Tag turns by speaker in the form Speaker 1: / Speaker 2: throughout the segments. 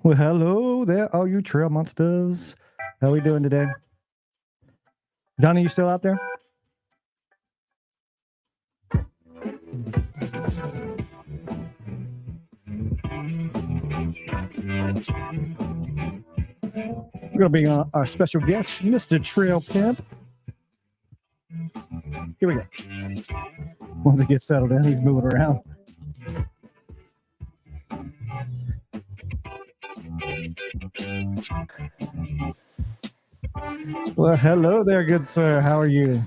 Speaker 1: Well, hello there, all you trail monsters. How we doing today? Johnny, you still out there? We're going to be on our special guest, Mr. Trail Pimp. Here we go. Once he gets settled in, he's moving around. Well, hello there, good sir. How are you?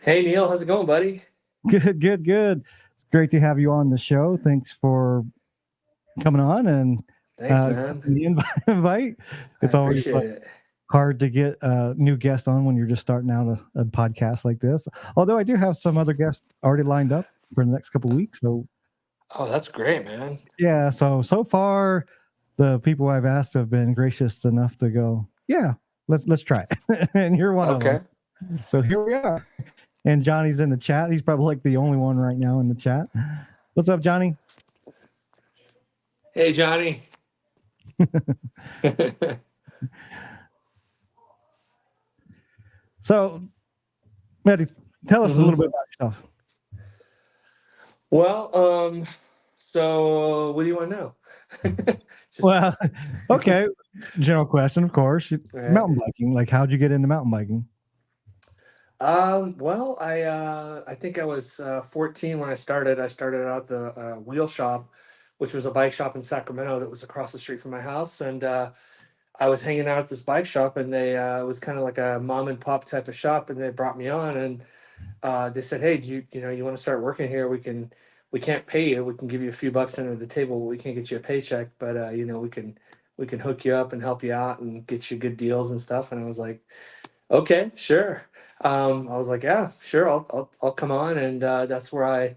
Speaker 2: Hey Neil, how's it going, buddy?
Speaker 1: Good. It's great to have you on the show. Thanks for coming on and
Speaker 2: Thanks,
Speaker 1: accepting
Speaker 2: man.
Speaker 1: the invite.
Speaker 2: I
Speaker 1: It's always
Speaker 2: appreciate it.
Speaker 1: hard to get a new guest on when you're just starting out a podcast like this. Although I do have some other guests already lined up for the next couple of weeks. So
Speaker 2: Oh, that's great, man.
Speaker 1: yeah, so far the people I've asked have been gracious enough to go, yeah, let's try it. And you're one of
Speaker 2: Okay.
Speaker 1: them. So here we are. And Johnny's in the chat. He's probably like the only one right now in the chat. What's up, Johnny?
Speaker 2: Hey, Johnny.
Speaker 1: So, Maddie, tell us a little bit about yourself.
Speaker 2: Well, so what do you want to know? Just-
Speaker 1: Well, okay. General question, of course.
Speaker 2: Right.
Speaker 1: Mountain biking. Like, how'd you get into mountain biking?
Speaker 2: Well, I think I was 14 when I started. I started out the wheel shop, which was a bike shop in Sacramento that was across the street from my house, and I was hanging out at this bike shop, and they it was kind of like a mom and pop type of shop, and they brought me on, and they said, "Hey, do you want to start working here? We can't pay you. We can give you a few bucks under the table. But we can't get you a paycheck, but we can hook you up and help you out and get you good deals and stuff." And I was like, "Okay, sure." I was like, "Yeah, sure, I'll come on," and that's where I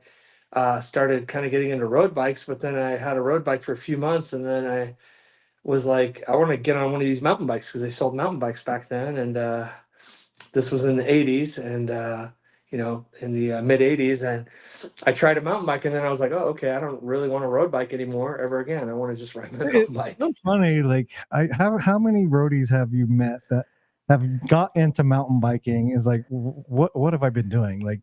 Speaker 2: started kind of getting into road bikes. But then I had a road bike for a few months, and then I was like, I want to get on one of these mountain bikes because they sold mountain bikes back then, and this was in the '80s, and in the mid '80s, and I tried a mountain bike, and then I was like, oh, okay, I don't really want a road bike anymore ever again. I want to just ride my mountain bike.
Speaker 1: It's so funny. Like, how many roadies have you met that have got into mountain biking? Is like, what have I been doing? Like,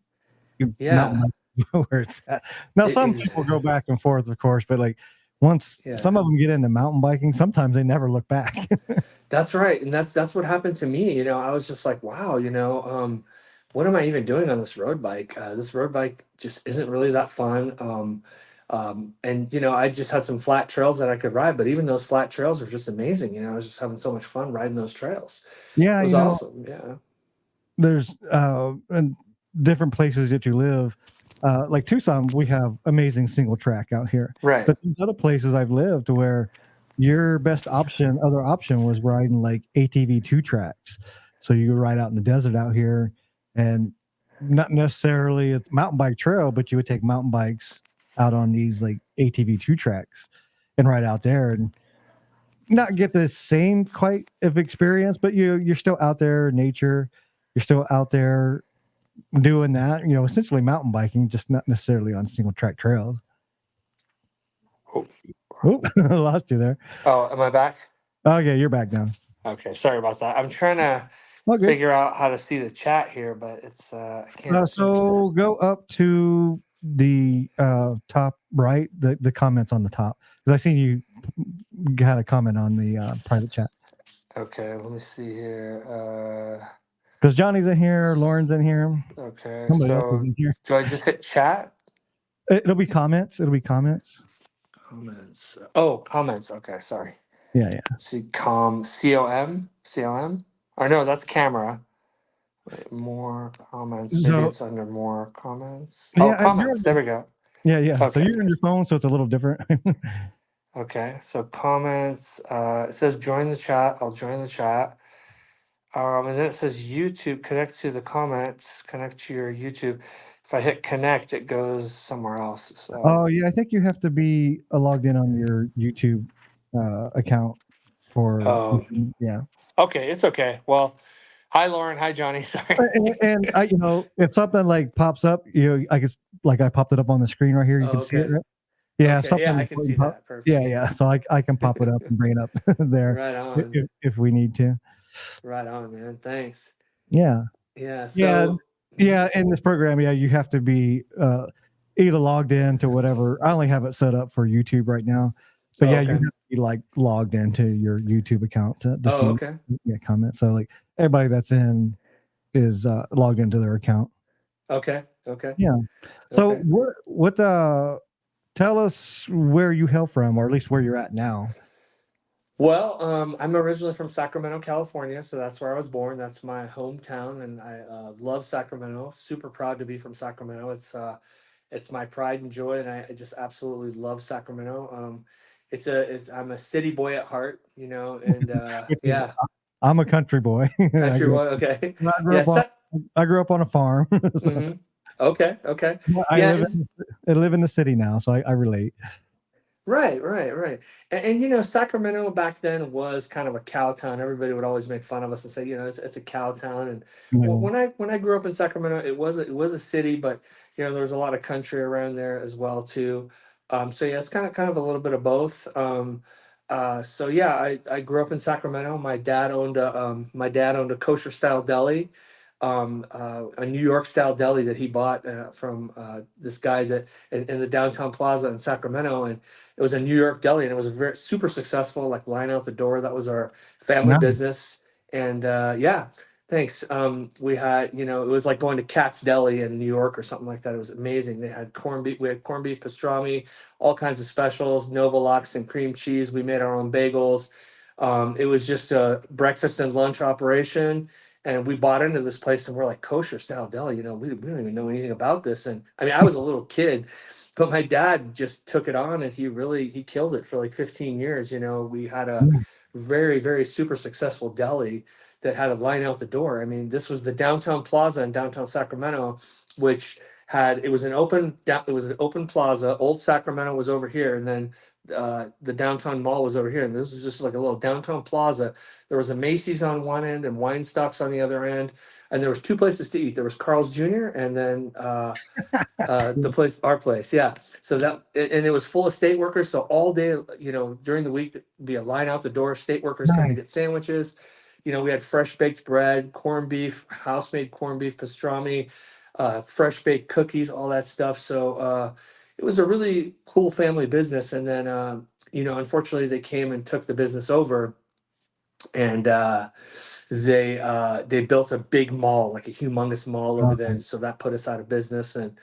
Speaker 2: Yeah,
Speaker 1: mountain biking, where it's at. Now, some people go back and forth, of course, but like once some of them get into mountain biking, sometimes they never look back.
Speaker 2: That's right, and that's what happened to me. I was just like, wow, what am I even doing on this road bike? This road bike just isn't really that fun. And I just had some flat trails that I could ride, but even those flat trails were just amazing. I was just having so much fun riding those trails.
Speaker 1: Yeah,
Speaker 2: It was awesome. Yeah.
Speaker 1: there's in different places that you live. Like Tucson, we have amazing single track out here.
Speaker 2: Right.
Speaker 1: But there's other places I've lived where your other option was riding like ATV 2 tracks. So you could ride out in the desert out here, and not necessarily a mountain bike trail, but you would take mountain bikes out on these like ATV 2 tracks and ride out there and not get the same quite of experience, but you're still out there in nature. You're still out there doing that, essentially mountain biking, just not necessarily on single track trails. Oh, I lost you there.
Speaker 2: Oh, am I back?
Speaker 1: Oh yeah, you're back now.
Speaker 2: Okay, sorry about that. I'm trying to figure out how to see the chat here, but it's I can't.
Speaker 1: So go up to the top right, the comments on the top, because I see you had a comment on the private chat.
Speaker 2: Okay, let me see here.
Speaker 1: Because Johnny's in here, Lauren's in here.
Speaker 2: Okay,
Speaker 1: Somebody else is in here.
Speaker 2: do I just hit chat?
Speaker 1: It'll be comments.
Speaker 2: Comments. Oh, comments. Okay, sorry.
Speaker 1: Yeah.
Speaker 2: Let's see, COM. Or no, that's camera. Wait, more comments. Maybe it's under more comments. Oh, comments. There we go.
Speaker 1: Yeah. Okay. So you're on your phone, so it's a little different.
Speaker 2: Okay, so comments. It says join the chat. I'll join the chat. And then it says YouTube. Connect to the comments. Connect to your YouTube. If I hit connect, it goes somewhere else. So.
Speaker 1: Oh yeah, I think you have to be logged in on your YouTube account for.
Speaker 2: Oh.
Speaker 1: Yeah.
Speaker 2: Okay, it's okay. Well, hi Lauren. Hi Johnny. Sorry.
Speaker 1: And I, if something like pops up, I guess like I popped it up on the screen right here. You can see it, right? Yeah, if
Speaker 2: Okay, yeah,
Speaker 1: something
Speaker 2: I can see
Speaker 1: important
Speaker 2: that.
Speaker 1: yeah,
Speaker 2: Perfect.
Speaker 1: yeah. So I can pop it up and bring it up there
Speaker 2: Right on.
Speaker 1: if we need to.
Speaker 2: Right on, man. Thanks.
Speaker 1: Yeah.
Speaker 2: Yeah.
Speaker 1: Yeah.
Speaker 2: So, mhm.
Speaker 1: Yeah. In this program, yeah, you have to be either logged in to whatever. I only have it set up for YouTube right now. But
Speaker 2: Oh,
Speaker 1: yeah, you
Speaker 2: okay.
Speaker 1: have to be like logged into your YouTube account to
Speaker 2: Oh,
Speaker 1: see
Speaker 2: okay.
Speaker 1: comments. So like everybody that's in is logged into their account.
Speaker 2: Okay. Okay.
Speaker 1: Yeah. So
Speaker 2: Okay.
Speaker 1: what tell us where you hail from, or at least where you're at now.
Speaker 2: Well, I'm originally from Sacramento, California, so that's where I was born. That's my hometown, and I love Sacramento. Super proud to be from Sacramento. It's my pride and joy, and I just absolutely love Sacramento. I'm a city boy at heart, and
Speaker 1: Which is
Speaker 2: yeah,
Speaker 1: I'm a country boy.
Speaker 2: country boy. Okay,
Speaker 1: I grew
Speaker 2: yeah,
Speaker 1: up on I grew up on a farm. So
Speaker 2: mm-hmm. Okay, okay,
Speaker 1: I
Speaker 2: yeah.
Speaker 1: live in the city now, so I relate.
Speaker 2: Right, right, right. And Sacramento back then was kind of a cow town. Everybody would always make fun of us and say, it's a cow town. And
Speaker 1: Yeah.
Speaker 2: when I grew up in Sacramento, it was a city, but there was a lot of country around there as well too. So yeah, it's kind of a little bit of both. So yeah, I grew up in Sacramento. My dad owned a kosher style deli, a New York style deli that he bought from this guy that in the downtown plaza in Sacramento, and it was a New York deli, and it was very super successful, like line out the door. That was our family
Speaker 1: Nice.
Speaker 2: business, and yeah, thanks. We had, it was like going to Cat's Deli in New York or something like that. It was amazing. They had corned beef. We had corned beef pastrami, all kinds of specials, Nova lox and cream cheese. We made our own bagels. It was just a breakfast and lunch operation. And we bought into this place, and we're like, kosher style deli. We don't even know anything about this. And I mean, I was a little kid, but my dad just took it on, and he killed it for like 15 years. We had a
Speaker 1: Yeah.
Speaker 2: very, very super successful deli that had a line out the door. I mean, this was the downtown plaza in downtown Sacramento, which it was an open plaza. Old Sacramento was over here, and then the downtown mall was over here, and this was just like a little downtown plaza. There was a Macy's on one end and Wine Stocks on the other end, and there was two places to eat. There was Carl's Jr. and then our place, yeah. So and it was full of state workers. So all day, during the week, there'd be a line out the door, state workers coming to
Speaker 1: Nice.
Speaker 2: get sandwiches. We had fresh baked bread, corned beef, house made corned beef pastrami, fresh baked cookies, all that stuff. So it was a really cool family business. And then, unfortunately, they came and took the business over, and they built a big mall, like a humongous mall over there, and so that put us out of business, and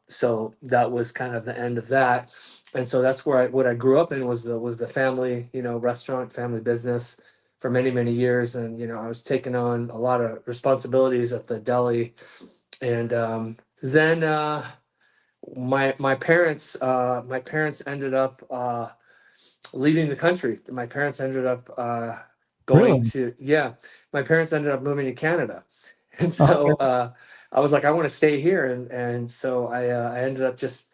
Speaker 2: so that was kind of the end of that. And so that's what I grew up in was the family, restaurant family business for many, many years. And I was taking on a lot of responsibilities at the deli. And then my parents ended up leaving the country. My parents ended up going
Speaker 1: Really?
Speaker 2: to, yeah, my parents ended up moving to Canada. And
Speaker 1: Okay.
Speaker 2: so I was like, I want to stay here. And so I ended up just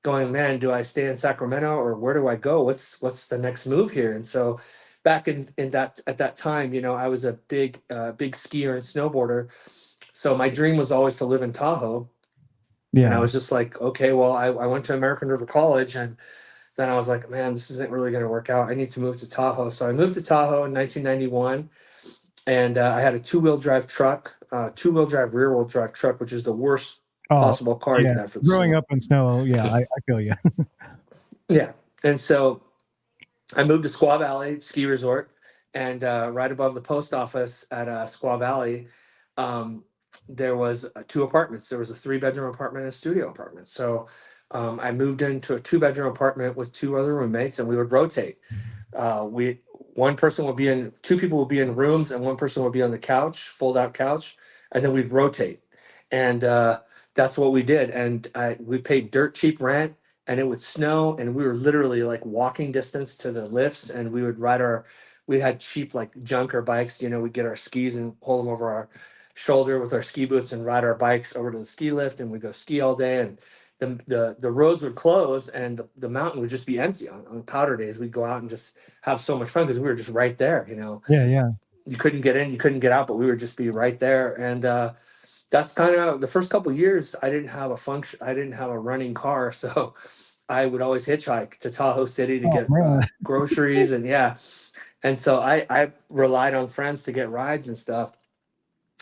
Speaker 2: going, man, do I stay in Sacramento, or where do I go? What's the next move here? And so back in that at that time, I was a big skier and snowboarder. So my dream was always to live in Tahoe. And I
Speaker 1: Yeah.
Speaker 2: was just like, okay, well, I went to American River College, and then I was like, man, this isn't really going to work out. I need to move to Tahoe. So I moved to Tahoe in 1991, and I had a two-wheel drive truck, two-wheel drive, rear-wheel drive truck, which is the worst
Speaker 1: Oh,
Speaker 2: possible car you
Speaker 1: yeah.
Speaker 2: could have for the
Speaker 1: Growing
Speaker 2: snow.
Speaker 1: up in snow, yeah, I feel you.
Speaker 2: Yeah. And so I moved to Squaw Valley Ski Resort, and right above the post office at Squaw Valley, um, there was two apartments. There was a three-bedroom apartment and a studio apartment. So I moved into a two-bedroom apartment with two other roommates, and we would rotate. We One person would be in, two people would be in rooms, and one person would be on the couch, fold-out couch, and then we'd rotate. And that's what we did. And we paid dirt cheap rent, and it would snow, and we were literally like walking distance to the lifts, and we had cheap like junker bikes. We'd get our skis and pull them over our shoulder with our ski boots and ride our bikes over to the ski lift, and we'd go ski all day. And the roads would close, and the mountain would just be empty on powder days. We'd go out and just have so much fun because we were just right there.
Speaker 1: Yeah, yeah.
Speaker 2: You couldn't get in, you couldn't get out, but we would just be right there. And that's kind of the first couple of years. I didn't have a running car, so I would always hitchhike to Tahoe City to
Speaker 1: Oh
Speaker 2: get
Speaker 1: man.
Speaker 2: groceries, and yeah, and so I relied on friends to get rides and stuff.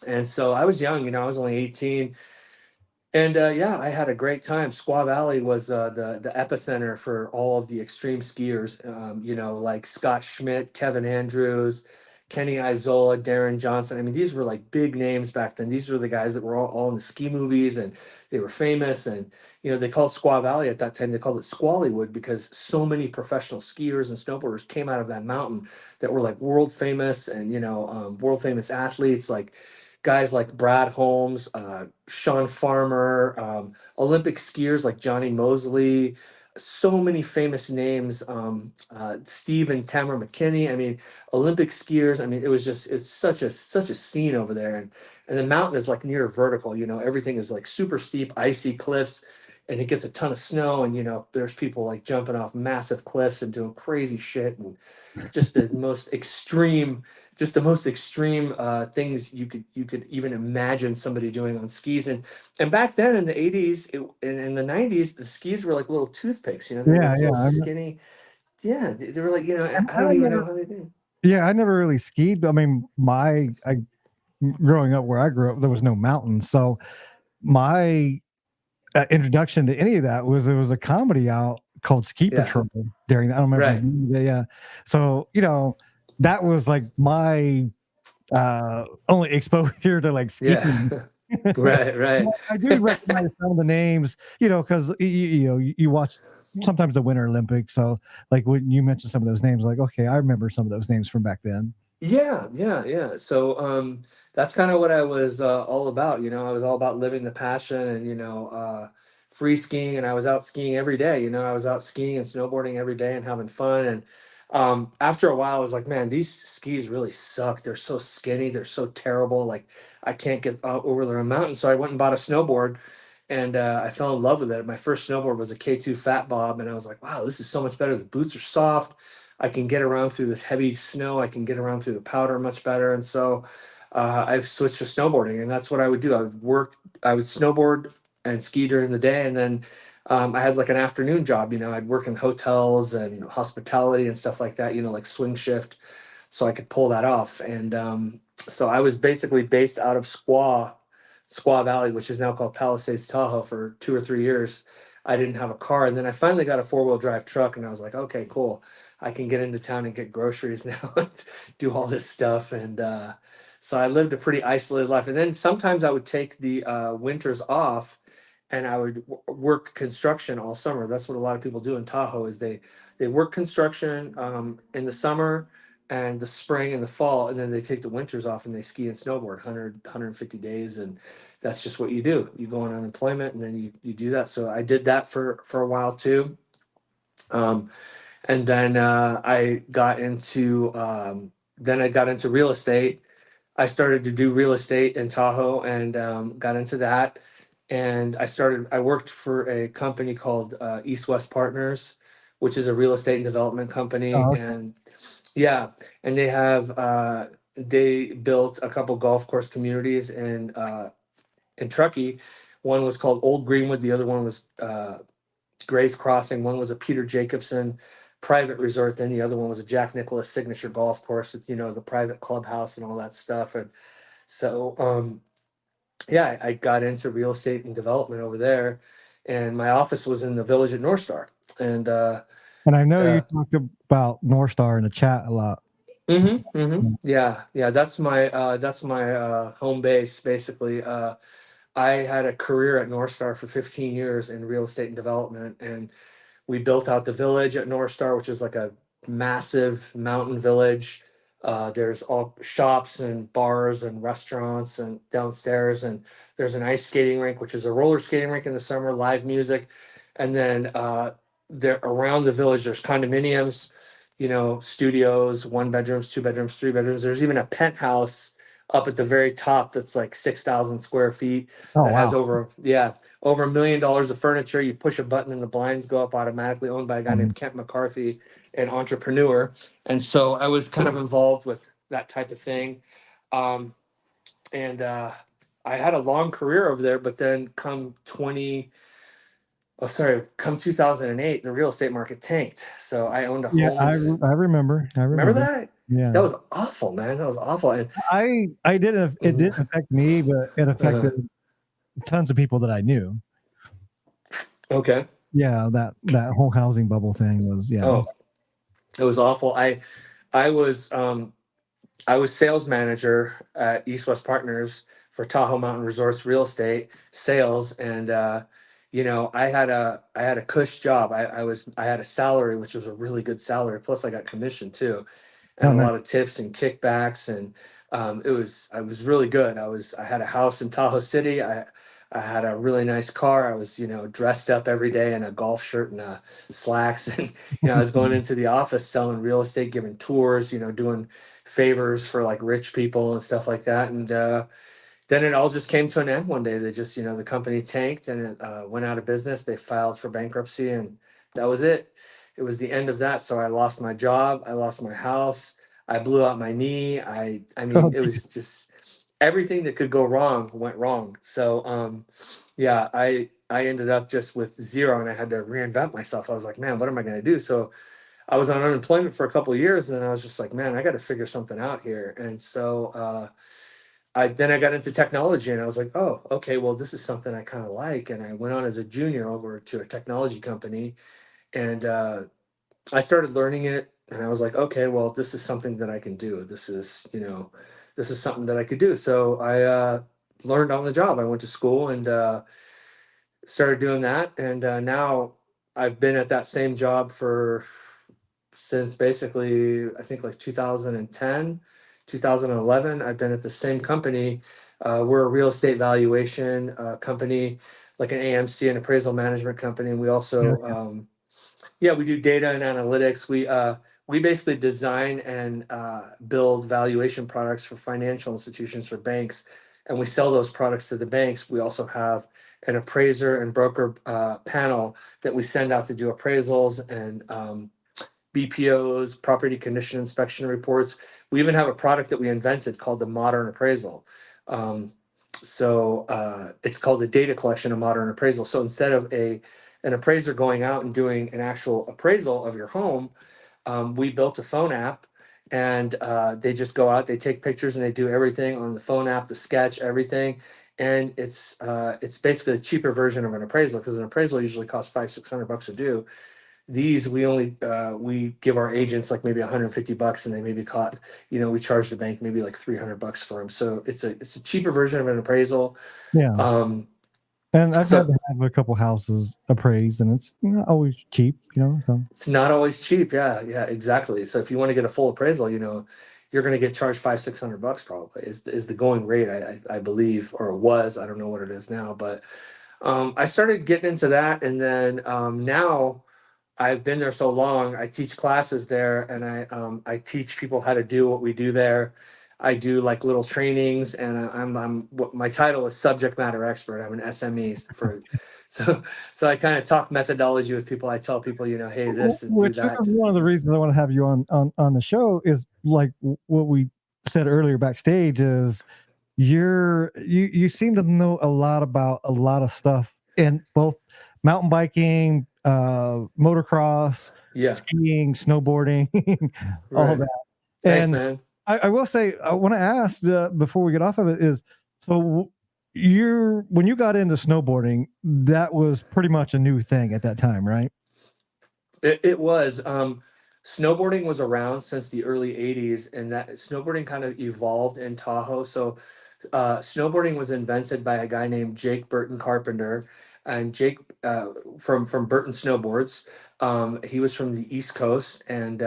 Speaker 2: And so I was young, I was only 18. And yeah, I had a great time. Squaw Valley was the epicenter for all of the extreme skiers. Like Scott Schmidt, Kevin Andrews, Kenny Isola, Darren Johnson. I mean, these were like big names back then. These were the guys that were all in the ski movies, and they were famous. And they called Squaw Valley at that time. They called it Squallywood because so many professional skiers and snowboarders came out of that mountain that were like world famous, and world famous athletes like guys like Brad Holmes, Sean Farmer, Olympic skiers like Johnny Mosley, so many famous names, Steve and Tamara McKinney. I mean, Olympic skiers. I mean, it's such a scene over there, and the mountain is like near vertical. Everything is like super steep, icy cliffs, and it gets a ton of snow, and there's people like jumping off massive cliffs and doing crazy shit, and just the most extreme things you could even imagine somebody doing on skis. And back then in the 80s and in the 90s, the skis were like little toothpicks. They were
Speaker 1: Yeah,
Speaker 2: like
Speaker 1: yeah.
Speaker 2: little skinny. Yeah, they were like, I
Speaker 1: I
Speaker 2: don't even
Speaker 1: never
Speaker 2: know how they did.
Speaker 1: Yeah, I never really skied. I mean, I growing up where I grew up, there was no mountains, so my introduction to any of that was there was a comedy out called Ski
Speaker 2: Yeah,
Speaker 1: Patrol during that. I don't remember.
Speaker 2: right.
Speaker 1: Yeah. So, that was like my only exposure to like
Speaker 2: Yeah.
Speaker 1: skiing.
Speaker 2: Right, right.
Speaker 1: I do recognize some of the names, because you watch sometimes the Winter Olympics. So, like when you mentioned some of those names, like okay, I remember some of those names from back then.
Speaker 2: Yeah, yeah, yeah. So that's kind of what I was all about. I was all about living the passion, and free skiing, and I was out skiing every day. I was out skiing and snowboarding every day and having fun. And after a while, I was like, man, these skis really suck. They're so skinny. They're so terrible. Like I can't get over the mountain. So I went and bought a snowboard, and I fell in love with it. My first snowboard was a K2 Fat Bob, and I was like, wow, this is so much better. The boots are soft. I can get around through this heavy snow. I can get around through the powder much better. And so I've switched to snowboarding, and that's what I would do. I would snowboard and ski during the day. And then I had like an afternoon job. I'd work in hotels and hospitality and stuff like that, like swing shift. So I could pull that off. And so I was basically based out of Squaw Valley, which is now called Palisades, Tahoe, for 2 or 3 years. I didn't have a car. And then I finally got a four-wheel drive truck, and I was like, okay, cool. I can get into town and get groceries now and do all this stuff. And so I lived a pretty isolated life. And then sometimes I would take the winters off, and I would work construction all summer. That's what a lot of people do in Tahoe is they work construction in the summer and the spring and the fall, and then they take the winters off and they ski and snowboard 150 days. And that's just what you do. You go on unemployment, and then you do that. So I did that for a while too. Um, and then I got into real estate. I started to do real estate in Tahoe, and got into that. And I worked for a company called East West Partners, which is a real estate and development company.
Speaker 1: Oh, okay.
Speaker 2: And yeah, and they built a couple golf course communities in Truckee. One was called Old Greenwood. The other one was Gray's Crossing. One was a Peter Jacobson private resort. Then the other one was a Jack Nicklaus signature golf course with, the private clubhouse and all that stuff. And so, yeah, I got into real estate and development over there. And my office was in the village at North Star. And
Speaker 1: And I know you
Speaker 2: uh,
Speaker 1: talked about North Star in the chat a lot.
Speaker 2: yeah, yeah, that's my home base basically. I had a career at North Star for 15 years in real estate and development, and we built out the village at North Star, which is like a massive mountain village. There's all shops and bars and restaurants and downstairs, and there's an ice skating rink, which is a roller skating rink in the summer, live music, and then there around the village there's condominiums, studios, one bedrooms, two bedrooms, three bedrooms. There's even a penthouse up at the very top that's like 6,000 square feet
Speaker 1: Oh
Speaker 2: that has
Speaker 1: wow.
Speaker 2: over $1 million of furniture. You push a button and the blinds go up automatically, owned by a guy
Speaker 1: Mhm.
Speaker 2: named Kent McCarthy, an entrepreneur. And so I was kind of involved with that type of thing. Um, and I had a long career over there, but then come Oh, sorry. Come 2008, the real estate market tanked. So I owned a
Speaker 1: Yeah,
Speaker 2: home in.
Speaker 1: I remember. I
Speaker 2: Remember
Speaker 1: remember.
Speaker 2: that?
Speaker 1: Yeah.
Speaker 2: That was awful, man. That was awful. And
Speaker 1: I didn't it didn't affect me, but it affected
Speaker 2: uh,
Speaker 1: tons of people that I knew.
Speaker 2: okay.
Speaker 1: Yeah, that whole housing bubble thing was, yeah.
Speaker 2: Oh, it was awful. I was I was sales manager at East West Partners for Tahoe Mountain Resorts Real Estate sales, and I had a cush job. I had a salary, which was a really good salary. Plus, I got commission too, and
Speaker 1: Oh,
Speaker 2: a
Speaker 1: nice.
Speaker 2: lot of tips and kickbacks, and I was really good. I had a house in Tahoe City. I had a really nice car. I was dressed up every day in a golf shirt and slacks, and I was going into the office selling real estate, giving tours, doing favors for like rich people and stuff like that. And then it all just came to an end one day. They just, the company tanked and it went out of business. They filed for bankruptcy, and that was it. It was the end of that. So I lost my job. I lost my house. I blew out my knee. I
Speaker 1: Oh,
Speaker 2: mean, it was just everything that could go wrong went wrong. So, yeah, I ended up just with zero, and I had to reinvent myself. I was like, man, what am I going to do? So I was on unemployment for a couple of years, and I was just like, man, I got to figure something out here. And so I got into technology, and I was like, oh, okay, well, this is something I kind of like. And I went on as a junior over to a technology company, and I started learning it, and I was like, okay, well, this is something that I can do. This is something that I could do. So I learned on the job. I went to school and started doing that, and now I've been at that same job for since basically I think like 2010, 2011. I've been at the same company. We're a real estate valuation company, like an AMC, an appraisal management company. And we
Speaker 1: yeah.
Speaker 2: also, yeah, we do data and analytics. We basically design and build valuation products for financial institutions, for banks, and we sell those products to the banks. We also have an appraiser and broker panel that we send out to do appraisals and BPOs, property condition inspection reports. We even have a product that we invented called the Modern Appraisal. Um, it's called the data collection of modern appraisal. So instead of an appraiser going out and doing an actual appraisal of your home, we built a phone app, and they just go out, they take pictures, and they do everything on the phone app, the sketch, everything. And it's basically a cheaper version of an appraisal, because an appraisal usually costs 500-600 bucks to do. These we give our agents like maybe 150 bucks, and they maybe caught, we charge the bank maybe like 300 bucks for them. So it's a cheaper version of an appraisal.
Speaker 1: Yeah.
Speaker 2: Um,
Speaker 1: And I've had
Speaker 2: so
Speaker 1: to have a couple houses appraised, and it's not always cheap, so.
Speaker 2: it's not always cheap. Yeah, yeah, exactly. So if you want to get a full appraisal, you're going to get charged 500-600 bucks probably is the going rate. I believe, or it was. I don't know what it is now, but I started getting into that, and then now I've been there so long. I teach classes there, and I teach people how to do what we do there. I do like little trainings, and I'm what my title is subject matter expert. I'm an SME for so so I kind of talk methodology with people. I tell people, hey, this and do
Speaker 1: Which this
Speaker 2: that.
Speaker 1: is one of the reasons I want to have you on the show, is like what we said earlier backstage, is you seem to know a lot about a lot of stuff in both mountain biking, motocross,
Speaker 2: Yeah,
Speaker 1: skiing, snowboarding, all
Speaker 2: right.
Speaker 1: that.
Speaker 2: Thanks,
Speaker 1: And
Speaker 2: man.
Speaker 1: I will say, I want to ask before we get off of it, is so you when you got into snowboarding, that was pretty much a new thing at that time, right?
Speaker 2: It was. Snowboarding was around since the early 80s, and that snowboarding kind of evolved in Tahoe. So, snowboarding was invented by a guy named Jake Burton Carpenter, and Jake from Burton Snowboards. He was from the East Coast, and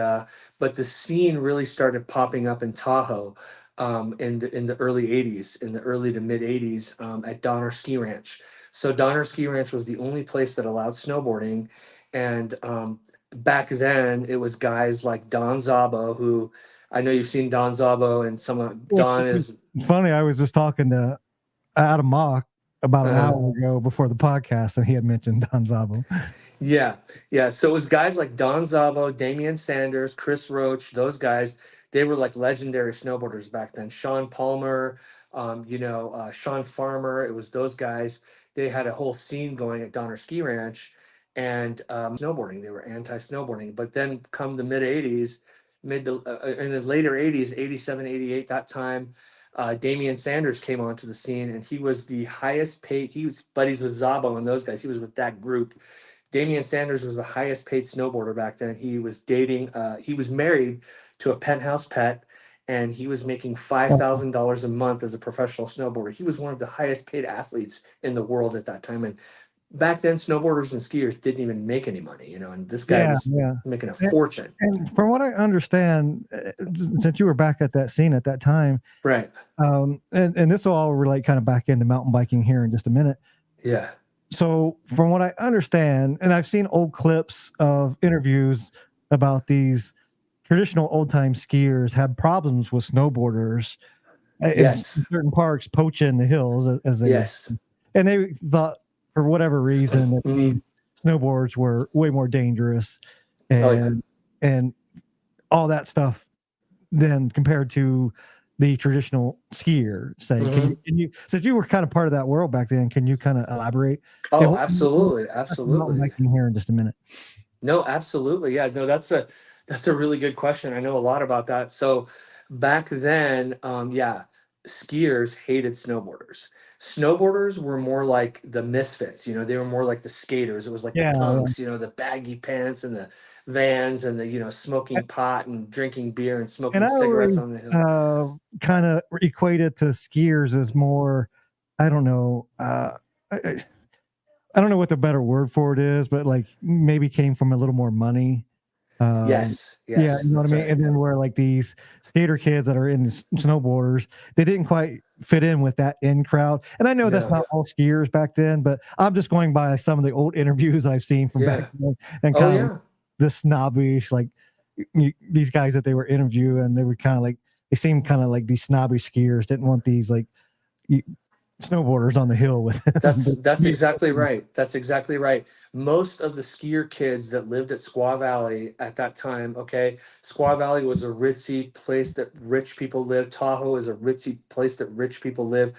Speaker 2: but the scene really started popping up in Tahoe in the early 80s, in the early to mid 80s at Donner Ski Ranch. So Donner Ski Ranch was the only place that allowed snowboarding, and back then it was guys like Don Zabo, who I know you've seen Don Zabo, and some of
Speaker 1: Which
Speaker 2: Don
Speaker 1: is
Speaker 2: is
Speaker 1: funny. I was just talking to Adam Mock about an
Speaker 2: uh,
Speaker 1: hour ago before the podcast, and he had mentioned Don Zabo.
Speaker 2: yeah, yeah. So it was guys like Don Zabo, Damian Sanders, Chris Roach, those guys. They were like legendary snowboarders back then. Sean Palmer, Sean Farmer. It was those guys. They had a whole scene going at Donner Ski Ranch, and snowboarding. They were anti-snowboarding. But then come the mid 80s, in the later 80s, 87, 88, that time, Damian Sanders came onto the scene, and he was the highest paid. He was buddies with Zabo and those guys. He was with that group. Damian Sanders was the highest paid snowboarder back then. He was dating, he was married to a penthouse pet, and he was making $5,000 a month as a professional snowboarder. He was one of the highest paid athletes in the world at that time. And back then, snowboarders and skiers didn't even make any money, and this guy
Speaker 1: Yeah,
Speaker 2: was
Speaker 1: yeah.
Speaker 2: making a fortune.
Speaker 1: And from what I understand, since you were back at that scene at that time,
Speaker 2: Right.
Speaker 1: and this will all relate kind of back into mountain biking here in just a minute.
Speaker 2: Yeah.
Speaker 1: So from what I understand, and I've seen old clips of interviews about these traditional old time skiers had problems with snowboarders in
Speaker 2: Yes.
Speaker 1: certain parks poaching the hills, as they would
Speaker 2: Yes.
Speaker 1: say. And they thought for whatever reason that these
Speaker 2: Mhm.
Speaker 1: snowboards were way more dangerous
Speaker 2: Oh yeah.
Speaker 1: and all that stuff than compared to the traditional skier. Say,
Speaker 2: Mhm.
Speaker 1: can you since you were kind of part of that world back then, can you kind of elaborate? And
Speaker 2: Oh,
Speaker 1: we'll
Speaker 2: absolutely,
Speaker 1: get back to mountain
Speaker 2: absolutely.
Speaker 1: biking here in just a minute.
Speaker 2: No, absolutely. Yeah, no, that's a really good question. I know a lot about that. So back then, yeah, skiers hated snowboarders. Snowboarders were more like the misfits, they were more like the skaters. It was like the
Speaker 1: Yeah, yeah.
Speaker 2: punks, the baggy pants and the vans and the, smoking pot and drinking beer and
Speaker 1: And
Speaker 2: smoking
Speaker 1: I
Speaker 2: cigarettes
Speaker 1: always
Speaker 2: on the hill.
Speaker 1: kind of equate it to skiers as more, I don't know, I, I don't know what the better word for it is, but like maybe came from a little more money. Um,
Speaker 2: Yes,
Speaker 1: yeah,
Speaker 2: yes,
Speaker 1: you know what I
Speaker 2: that's
Speaker 1: mean?
Speaker 2: right.
Speaker 1: And then where like these skater kids that are in snowboarders, they didn't quite fit in with that in crowd. And I know that's
Speaker 2: No,
Speaker 1: not all skiers back then, but I'm just going by some of the old interviews I've seen from back
Speaker 2: yeah.
Speaker 1: then and
Speaker 2: Oh
Speaker 1: kind of
Speaker 2: yeah.
Speaker 1: this snobbish, like these guys that they were interviewing, they were kind of like, they seemed kind of like these snobbish skiers didn't want these like snowboarders on the hill with them.
Speaker 2: That's exactly right. That's exactly right. Most of the skier kids that lived at Squaw Valley at that time, okay, Squaw Valley was a ritzy place that rich people lived. Tahoe is a ritzy place that rich people live.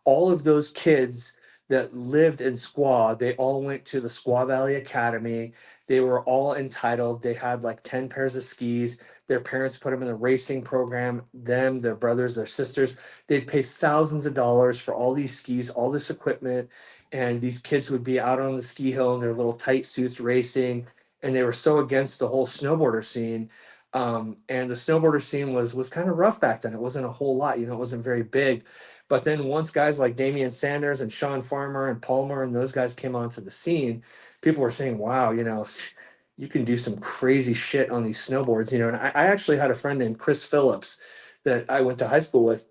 Speaker 2: All of those kids that lived in Squaw, they all went to the Squaw Valley Academy. They were all entitled. They had like 10 pairs of skis. Their parents put them in the racing program, them, their brothers, their sisters. They'd pay thousands of dollars for all these skis, all this equipment, and these kids would be out on the ski hill in their little tight suits racing, and they were so against the whole snowboarder scene. And the snowboarder scene was kind of rough back then. It wasn't a whole lot, it wasn't very big. But then once guys like Damian Sanders and Sean Farmer and Palmer and those guys came onto the scene, people were saying, "Wow, you can do some crazy shit on these snowboards." And I actually had a friend named Chris Phillips that I went to high school with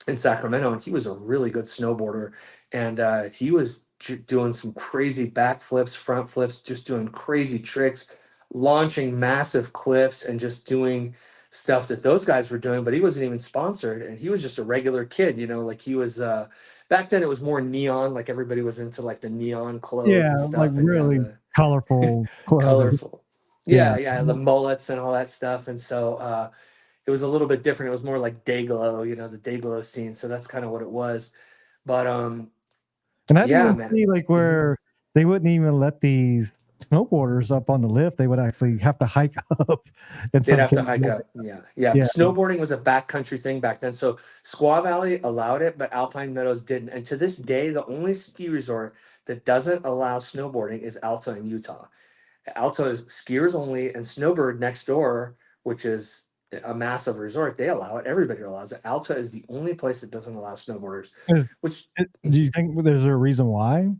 Speaker 2: in Sacramento, and he was a really good snowboarder. And he was doing some crazy back flips, front flips, just doing crazy tricks, launching massive cliffs, and just doing stuff that those guys were doing. But he wasn't even sponsored, and he was just a regular kid, like he was. Back then, it was more neon, like everybody was into like the neon clothes
Speaker 1: Yeah,
Speaker 2: and
Speaker 1: like
Speaker 2: stuff, and
Speaker 1: really
Speaker 2: the
Speaker 1: colorful clothes.
Speaker 2: colorful.
Speaker 1: Yeah.
Speaker 2: Yeah, yeah, the mullets and all that stuff. And so it was a little bit different. It was more like day glow, the day glow scene. So that's kind of what it was. But
Speaker 1: And I'd
Speaker 2: yeah,
Speaker 1: even
Speaker 2: man.
Speaker 1: see like
Speaker 2: Mhm.
Speaker 1: where they wouldn't even let these snowboarders up on the lift. They would actually have to hike up in
Speaker 2: They'd
Speaker 1: some
Speaker 2: have to
Speaker 1: cases.
Speaker 2: hike up. Yeah, yeah.
Speaker 1: Yeah.
Speaker 2: Snowboarding was a backcountry thing back then. So Squaw Valley allowed it, but Alpine Meadows didn't. And to this day, the only ski resort that doesn't allow snowboarding is Alta in Utah. Alta is skiers only, and Snowbird next door, which is a massive resort, they allow it. Everybody allows it. Alta is the only place that doesn't allow snowboarders, which
Speaker 1: Do you think there's a reason why?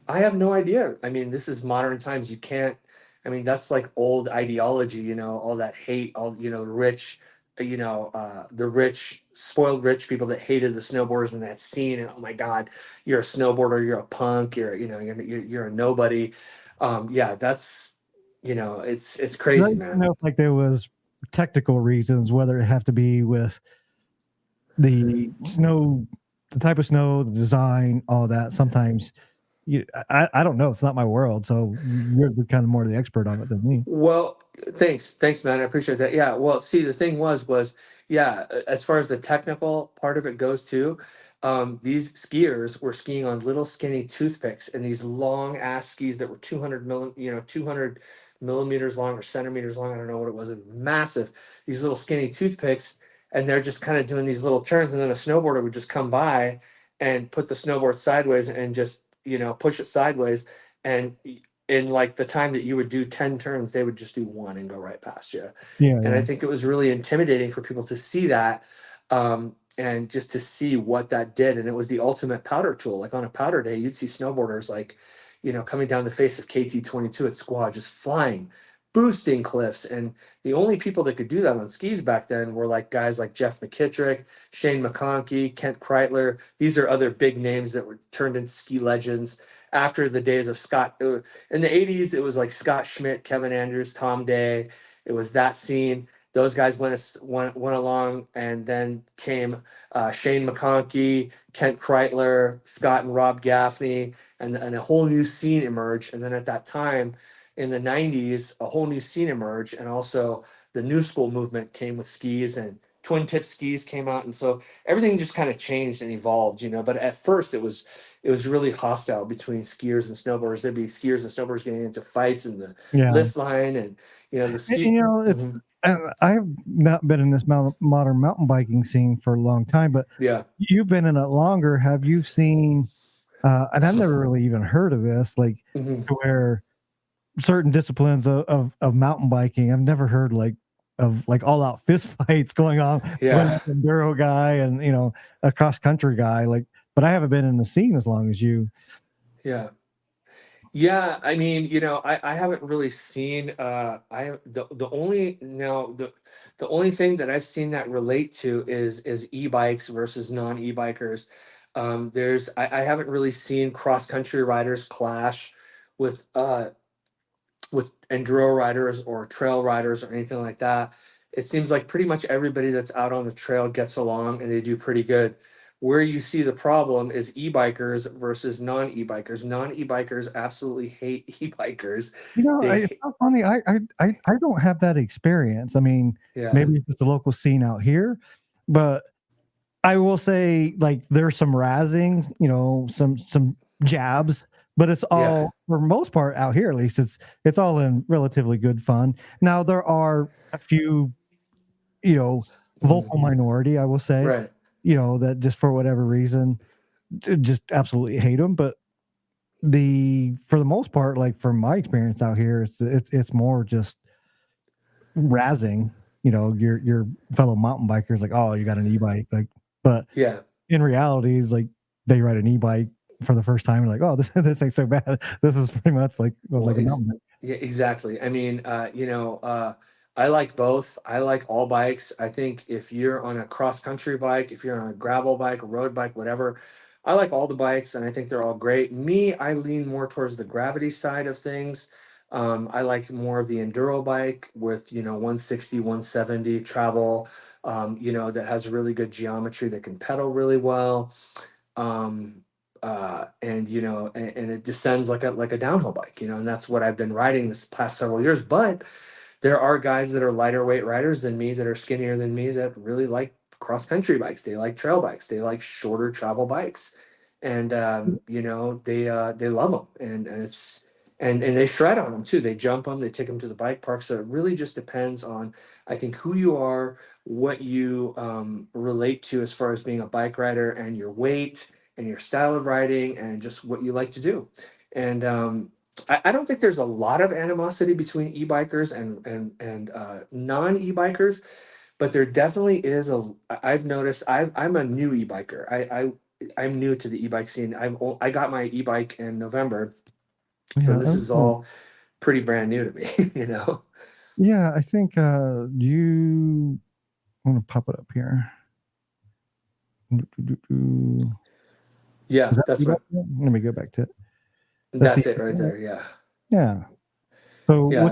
Speaker 2: I have no idea. I mean, this is modern times. You can't, I mean, that's like old ideology, all that hate, all, rich, the rich, spoiled rich people that hated the snowboarders in that scene. And oh my God, you're a snowboarder, you're a punk, you're a nobody. Yeah, that's, it's
Speaker 1: 'Cause I
Speaker 2: crazy,
Speaker 1: didn't
Speaker 2: man.
Speaker 1: know if like there was technical reasons, whether it have to be with the snow, the type of snow, the design, all that. Sometimes I don't know. It's not my world, so you're kind of more the expert on it than me.
Speaker 2: Well, thanks, man. I appreciate that. Yeah. Well, see, the thing was, yeah, as far as the technical part of it goes too, these skiers were skiing on little skinny toothpicks and these long ass skis that were 200 millimeters long or centimeters long. I don't know what it was. It was massive. These little skinny toothpicks, and they're just kind of doing these little turns, and then a snowboarder would just come by and put the snowboard sideways and just push it sideways, and in like the time that you would do 10 turns, they would just do one and go right past you.
Speaker 1: Yeah,
Speaker 2: And I
Speaker 1: yeah,
Speaker 2: think it was really intimidating for people to see that. And just to see what that did. And it was the ultimate powder tool. Like on a powder day, you'd see snowboarders like, coming down the face of KT22 at Squaw, just flying, boosting cliffs. And the only people that could do that on skis back then were like guys like Jeff McKittrick, Shane McConkey, Kent Kreitler. These are other big names that were turned into ski legends after the days of Scott. In the 80s, it was like Scott Schmidt, Kevin Andrews, Tom Day. It was that scene. Those guys went along, and then came Shane McConkey, Kent Kreitler, Scott and Rob Gaffney, and a whole new scene emerged. And then at that time, in the 90s, a whole new scene emerged, and also the new school movement came with skis, and twin tip skis came out, and so everything just kind of changed and evolved, But at first, it was really hostile between skiers and snowboarders. There'd be skiers and snowboarders getting into fights in the
Speaker 1: yeah.
Speaker 2: lift line, and the
Speaker 1: And,
Speaker 2: ski.
Speaker 1: it's
Speaker 2: Mhm.
Speaker 1: I've not been in this modern mountain biking scene for a long time, but
Speaker 2: Yeah.
Speaker 1: you've been in it longer. Have you seen? And I've never really even heard of this, like
Speaker 2: Mhm.
Speaker 1: to where certain disciplines of mountain biking, I've never heard of like all out fist fights going on between
Speaker 2: Yeah.
Speaker 1: an enduro guy and a cross country guy. Like, but I haven't been in the scene as long as you.
Speaker 2: Yeah. Yeah, I mean, I haven't really seen the only now the only thing that I've seen that relate to is e-bikes versus non-e-bikers. I haven't really seen cross country riders clash with enduro riders or trail riders or anything like that. It seems like pretty much everybody that's out on the trail gets along and they do pretty good. Where you see the problem is e-bikers versus non-e-bikers. Non-e-bikers absolutely hate e-bikers. They
Speaker 1: It's so funny. I don't have that experience. I mean,
Speaker 2: Yeah,
Speaker 1: maybe it's just the local scene out here, but I will say, like, there's some razzing, some jabs, but it's
Speaker 2: yeah,
Speaker 1: all, for most part, out here at least, it's all in relatively good fun. Now there are a few, you know,
Speaker 2: mhm,
Speaker 1: vocal minority, I will say,
Speaker 2: right.
Speaker 1: that just for whatever reason just absolutely hate them. But for the most part, like from my experience out here, it's more just razzing, your fellow mountain bikers, like, oh, you got an e-bike, like, but
Speaker 2: Yeah.
Speaker 1: in reality, is like they ride an e-bike for the first time, and like, oh, this ain't so bad. This is pretty much
Speaker 2: Well,
Speaker 1: like a mountain bike.
Speaker 2: yeah, exactly. I mean, I like both. I like all bikes. I think if you're on a cross country bike, if you're on a gravel bike, a road bike, whatever, I like all the bikes and I think they're all great. Me, I lean more towards the gravity side of things. I like more of the enduro bike with, 160, 170 travel, that has really good geometry that can pedal really well. um and and it descends like a downhill bike, and that's what I've been riding this past several years. But there are guys that are lighter weight riders than me, that are skinnier than me, that really like cross country bikes. They like trail bikes. They like shorter travel bikes, and they love them, and it's and they shred on them too. They jump them. They take them to the bike park. So it really just depends on, I think, who you are, what you relate to as far as being a bike rider, and your weight and your style of riding, and just what you like to do. And I don't think there's a lot of animosity between e-bikers and non e-bikers, but there definitely is I've noticed. I'm a new e-biker. I'm new to the e-bike scene. I got my e-bike in November, so
Speaker 1: Yeah.
Speaker 2: this
Speaker 1: Oh,
Speaker 2: is
Speaker 1: cool.
Speaker 2: all pretty brand new to me.
Speaker 1: Yeah, I think you want to pop it up here. Is
Speaker 2: Yeah,
Speaker 1: that
Speaker 2: that's
Speaker 1: you got
Speaker 2: what.
Speaker 1: there? Let me go back to it. That's the
Speaker 2: That's it right there. Yeah,
Speaker 1: yeah. So
Speaker 2: yeah.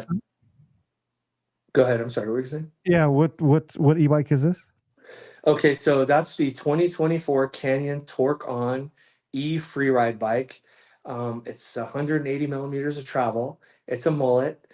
Speaker 2: Go ahead. I'm sorry. What were you saying?
Speaker 1: what e-bike is this?
Speaker 2: Okay, so that's the 2024 Canyon Torque On E Freeride bike. It's 180 millimeters of travel. It's a mullet.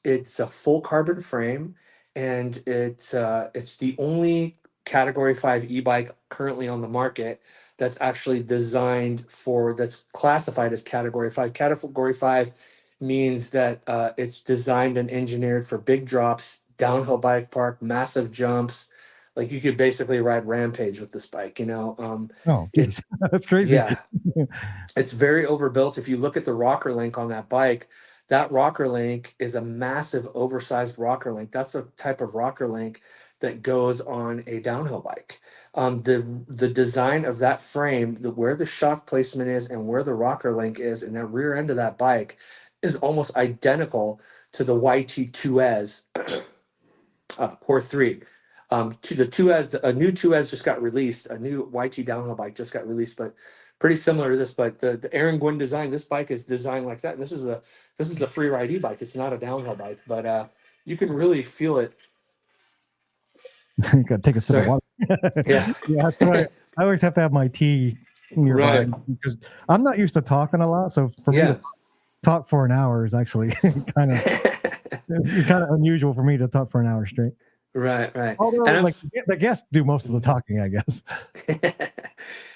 Speaker 2: It's a full carbon frame, and it's the only Category 5 e-bike currently on the market that's actually that's classified as Category 5. Category 5 means that it's designed and engineered for big drops, downhill bike park, massive jumps. Like you could basically ride Rampage with this bike,
Speaker 1: Oh,
Speaker 2: it
Speaker 1: geez, that's crazy.
Speaker 2: yeah, it's very overbuilt. If you look at the rocker link on that bike, that rocker link is a massive oversized rocker link. That's a type of rocker link that goes on a downhill bike. The design of that frame, where the shock placement is and where the rocker link is in that rear end of that bike is almost identical to the YT2S Core 3. To the 2S, a new 2S just got released. A new YT downhill bike just got released, but pretty similar to this. But the Aaron Gwynn design, this bike is designed like that. And this is the free ride e-bike. It's not a downhill bike, but you can really feel it.
Speaker 1: Gotta take a sip of water.
Speaker 2: Yeah.
Speaker 1: Yeah, that's right. I always have to have my tea nearby because I'm not used to talking a lot. So for me to talk for an hour is actually kind of unusual for me to talk for an hour straight.
Speaker 2: Right.
Speaker 1: Although, like the guests do most of the talking, I guess.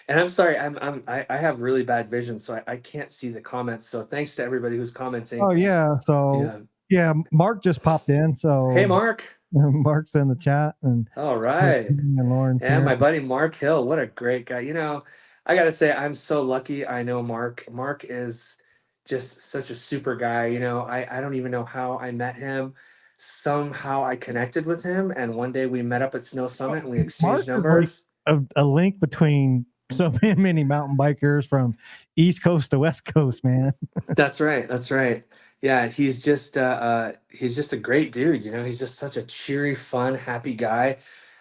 Speaker 2: And I'm sorry, I have really bad vision, so I can't see the comments. So thanks to everybody who's commenting.
Speaker 1: Oh yeah, so yeah, Mark just popped in. So
Speaker 2: hey, Mark.
Speaker 1: Mark's in the chat, and
Speaker 2: all right,
Speaker 1: and Lauren.
Speaker 2: Yeah, my buddy Mark Hill, what a great guy. I gotta say, I'm so lucky. I know Mark. Mark is just such a super guy. I don't even know how I met him. Somehow I connected with him, and one day we met up at Snow Summit and we exchanged numbers.
Speaker 1: Like a link between so many mountain bikers from East Coast to West Coast, man.
Speaker 2: That's right. Yeah, he's just a great dude. He's just such a cheery, fun, happy guy.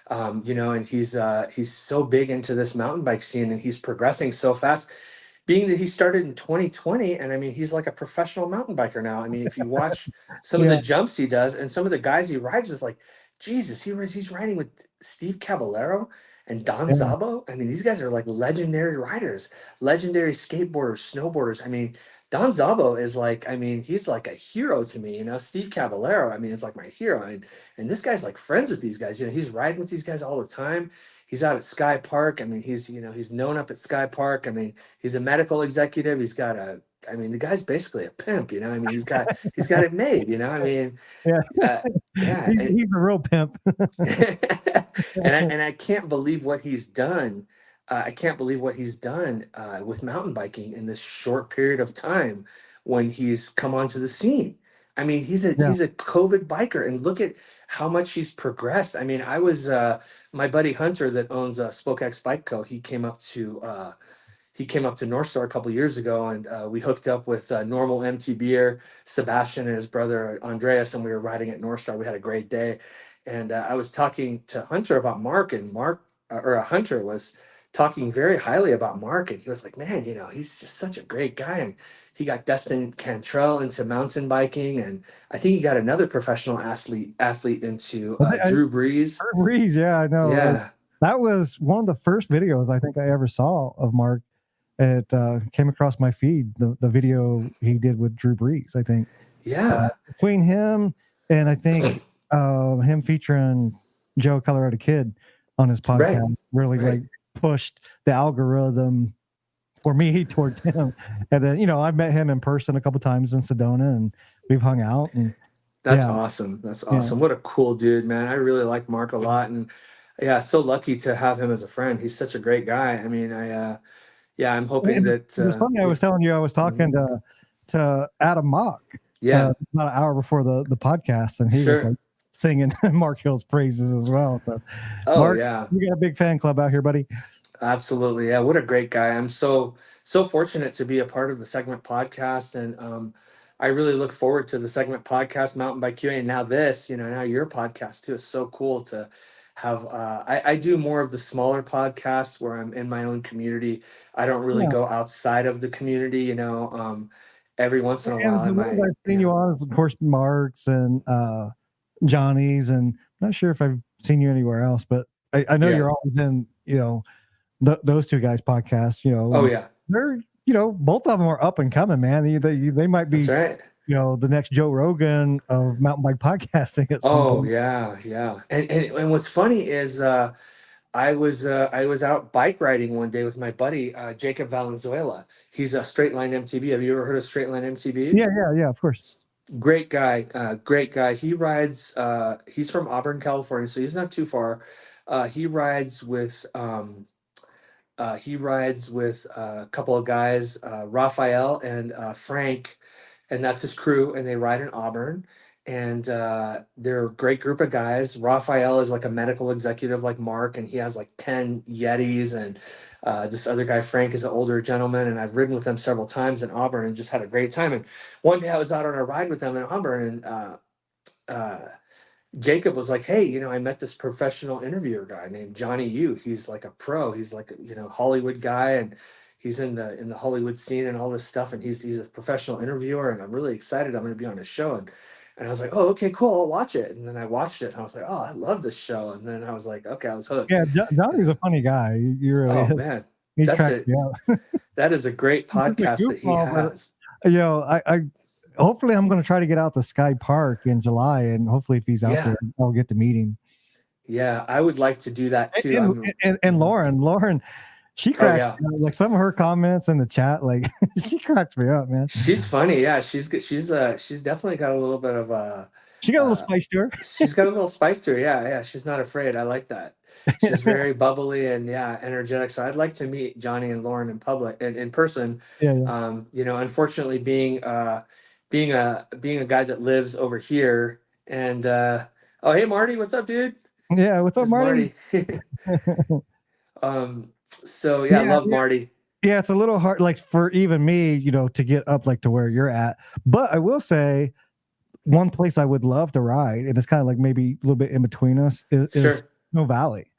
Speaker 2: And he's so big into this mountain bike scene, and he's progressing so fast. Being that he started in 2020, and I mean, he's like a professional mountain biker now. I mean, if you watch some of the jumps he does and some of the guys he rides with, like, Jesus, he's riding with Steve Caballero and Don Zabo. I mean, these guys are like legendary riders, legendary skateboarders, snowboarders. I mean, Don Zabo is like, he's like a hero to me, Steve Caballero, is like my hero. And this guy's like friends with these guys, he's riding with these guys all the time. He's out at Sky Park. He's known up at Sky Park. He's a medical executive. The guy's basically a pimp, he's got it made,
Speaker 1: He's a real pimp.
Speaker 2: and I can't believe what he's done. With mountain biking in this short period of time when he's come onto the scene. He's a COVID biker, and look at how much he's progressed. I was my buddy Hunter that owns SpokeX Bike Co. He came up to North Star a couple years ago, and we hooked up with normal MTBer, Sebastian and his brother Andreas, and we were riding at North Star. We had a great day, and I was talking to Hunter about Mark, and Hunter was talking very highly about Mark, and he was like, man, he's just such a great guy, and he got Destin Cantrell into mountain biking, and I think he got another professional athlete into Drew Brees.
Speaker 1: Drew Brees, yeah, I know.
Speaker 2: Yeah.
Speaker 1: That was one of the first videos I think I ever saw of Mark. It came across my feed, the video he did with Drew Brees, I think.
Speaker 2: Yeah.
Speaker 1: Between him and I think him featuring Joe Colorado Kid on his podcast really like pushed the algorithm for me towards him. And then, I've met him in person a couple times in Sedona, and we've hung out. And
Speaker 2: that's awesome. That's awesome. What a cool dude, man. I really like Mark a lot. And so lucky to have him as a friend. He's such a great guy. I'm hoping that.
Speaker 1: It was funny. I was telling you, I was talking to Adam Mock.
Speaker 2: Yeah.
Speaker 1: About an hour before the podcast, and he was like singing Mark Hill's praises as well. So, Mark, you got a big fan club out here, buddy.
Speaker 2: Absolutely. Yeah. What a great guy. I'm so fortunate to be a part of the Segment podcast. And I really look forward to the Segment podcast, Mountain Bike QA. And now this, now your podcast too is so cool to have. I do more of the smaller podcasts where I'm in my own community. I don't really go outside of the community, every once in a while.
Speaker 1: I've seen you on, of course, Mark's and Johnny's, and I'm not sure if I've seen you anywhere else, but I know you're always in, those two guys' podcasts,
Speaker 2: Oh yeah.
Speaker 1: They're, both of them are up and coming, man. They might be,
Speaker 2: that's right.
Speaker 1: The next Joe Rogan of mountain bike podcasting at some point.
Speaker 2: Yeah. And what's funny is I was out bike riding one day with my buddy Jacob Valenzuela. He's a Straight Line MTB. Have you ever heard of Straight Line MTB?
Speaker 1: Yeah, of course.
Speaker 2: Great guy, great guy. He rides. He's from Auburn, California, so he's not too far. He rides with a couple of guys, Raphael and Frank, and that's his crew, and they ride in Auburn. And they're a great group of guys. Raphael is like a medical executive like Mark, and he has like 10 Yetis. And this other guy, Frank, is an older gentleman, and I've ridden with them several times in Auburn and just had a great time. And one day I was out on a ride with them in Auburn, and uh, Jacob was like, "Hey, I met this professional interviewer guy named Johnnie U. He's like a pro. He's like Hollywood guy, and he's in the Hollywood scene and all this stuff. And he's a professional interviewer, and I'm really excited. I'm going to be on his show." And I was like, "Oh, okay, cool. I'll watch it." And then I watched it, and I was like, "Oh, I love this show." And then I was like, "Okay, I was hooked."
Speaker 1: Yeah, Johnny's a funny guy. You really
Speaker 2: Oh
Speaker 1: is.
Speaker 2: man,
Speaker 1: He
Speaker 2: that's
Speaker 1: cracks
Speaker 2: it.
Speaker 1: me up.
Speaker 2: That is a great
Speaker 1: He's just a
Speaker 2: podcast that he
Speaker 1: goofball, but
Speaker 2: has.
Speaker 1: I hopefully I'm going to try to get out to Sky Park in July, and hopefully if he's out
Speaker 2: Yeah,
Speaker 1: there, I'll get to meet him.
Speaker 2: yeah, I would like to do that too.
Speaker 1: And Lauren, she
Speaker 2: Oh
Speaker 1: cracks
Speaker 2: yeah.
Speaker 1: me up. Like some of her comments in the chat, like she cracks me up, man.
Speaker 2: She's funny. Yeah, she's good. She's definitely got a little bit of a
Speaker 1: She got a little
Speaker 2: uh
Speaker 1: spice to her.
Speaker 2: she's got a little spice to her. Yeah, yeah. She's not afraid. I like that. She's very bubbly and yeah, energetic. So I'd like to meet Johnny and Lauren in public and in person.
Speaker 1: Yeah,
Speaker 2: Unfortunately being a guy that lives over here and oh hey Marty, what's up, dude?
Speaker 1: yeah. What's up,
Speaker 2: There's
Speaker 1: Marty?
Speaker 2: Marty. So yeah, I
Speaker 1: Yeah,
Speaker 2: love Marty.
Speaker 1: yeah. It's a little hard, like for even me, to get up like to where you're at. But I will say, one place I would love to ride, and it's kind of like maybe a little bit in between us, is
Speaker 2: Sure.
Speaker 1: Snow Valley.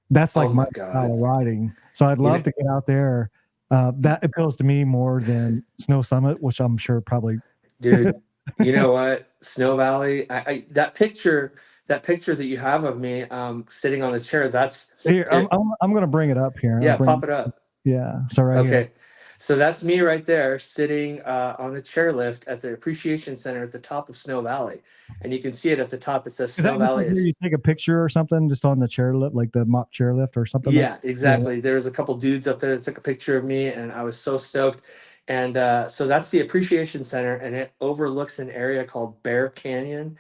Speaker 1: That's
Speaker 2: Oh
Speaker 1: like my
Speaker 2: my
Speaker 1: style
Speaker 2: God.
Speaker 1: of riding. So I'd
Speaker 2: You
Speaker 1: love
Speaker 2: know,
Speaker 1: to get out there. That appeals to me more than Snow Summit, which I'm sure probably.
Speaker 2: dude, you know what? Snow Valley. That picture that you have of me sitting on the chair, that's
Speaker 1: Here,
Speaker 2: it.
Speaker 1: I'm gonna bring it up here. I'll
Speaker 2: Yeah,
Speaker 1: bring.
Speaker 2: pop it up.
Speaker 1: Yeah. So right here.
Speaker 2: Okay. So that's me right there sitting on the chairlift at the Appreciation Center at the top of Snow Valley. And you can see it at the top. It says
Speaker 1: Is that
Speaker 2: Snow Valley
Speaker 1: where you
Speaker 2: is.
Speaker 1: take a picture or something just on the chairlift, like the mock chairlift or something like?
Speaker 2: Yeah,
Speaker 1: Yeah.
Speaker 2: exactly. There was a couple dudes up there that took a picture of me, and I was so stoked. And so that's the Appreciation Center, and it overlooks an area called Bear Canyon.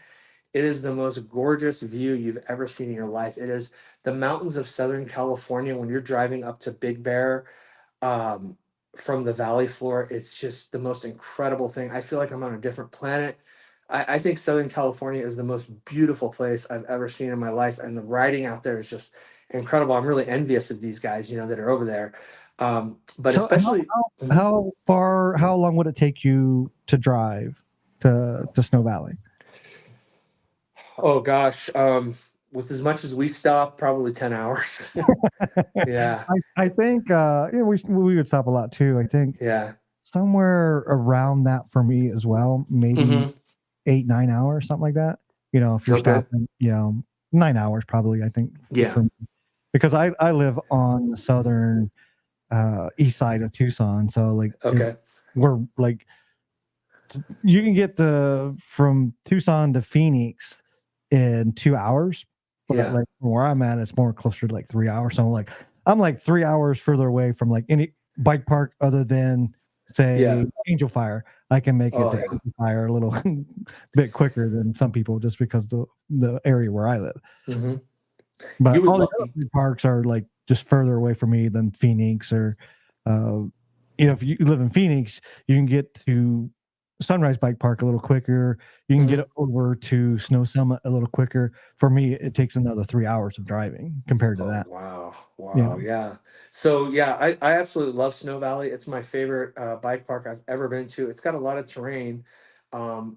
Speaker 2: It is the most gorgeous view you've ever seen in your life. It is the mountains of Southern California. When you're driving up to Big Bear um, from the valley floor, it's just the most incredible thing. I feel like I'm on a different planet. I think Southern California is the most beautiful place I've ever seen in my life, and the riding out there is just incredible. I'm really envious of these guys, that are over there. But
Speaker 1: So
Speaker 2: especially, Mhm.
Speaker 1: how long would it take you to drive to Snow Valley?
Speaker 2: Oh gosh, with as much as we stop, probably 10 hours. Yeah,
Speaker 1: I think yeah, we would stop a lot too. I think
Speaker 2: yeah.
Speaker 1: somewhere around that for me as well, maybe
Speaker 2: Hmm.
Speaker 1: 8-9 hours, something like that. If you're
Speaker 2: Okay.
Speaker 1: stopping, 9 hours probably. I think
Speaker 2: Yeah.
Speaker 1: for me, because I live on the southern east side of Tucson, so like
Speaker 2: Okay.
Speaker 1: we're like you can get from Tucson to Phoenix in 2 hours, but
Speaker 2: Yeah.
Speaker 1: like where I'm at, it's more closer to like 3 hours. So I'm like 3 hours further away from like any bike park other than
Speaker 2: Yeah.
Speaker 1: say Angel Fire. I can make it
Speaker 2: Oh
Speaker 1: to
Speaker 2: yeah.
Speaker 1: Angel Fire a little bit quicker than some people just because the area where I live.
Speaker 2: Hmm. You
Speaker 1: But
Speaker 2: would
Speaker 1: all the
Speaker 2: love.
Speaker 1: other big parks are like just further away from me than Phoenix or uh, if you live in Phoenix, you can get to Sunrise Bike Park a little quicker. You can
Speaker 2: Hmm.
Speaker 1: get over to Snow Summit a little quicker. For me, it takes another 3 hours of driving compared to
Speaker 2: Oh
Speaker 1: that.
Speaker 2: wow.
Speaker 1: Yeah.
Speaker 2: Wow. Yeah. So yeah, I absolutely love Snow Valley. It's my favorite bike park I've ever been to. It's got a lot of terrain.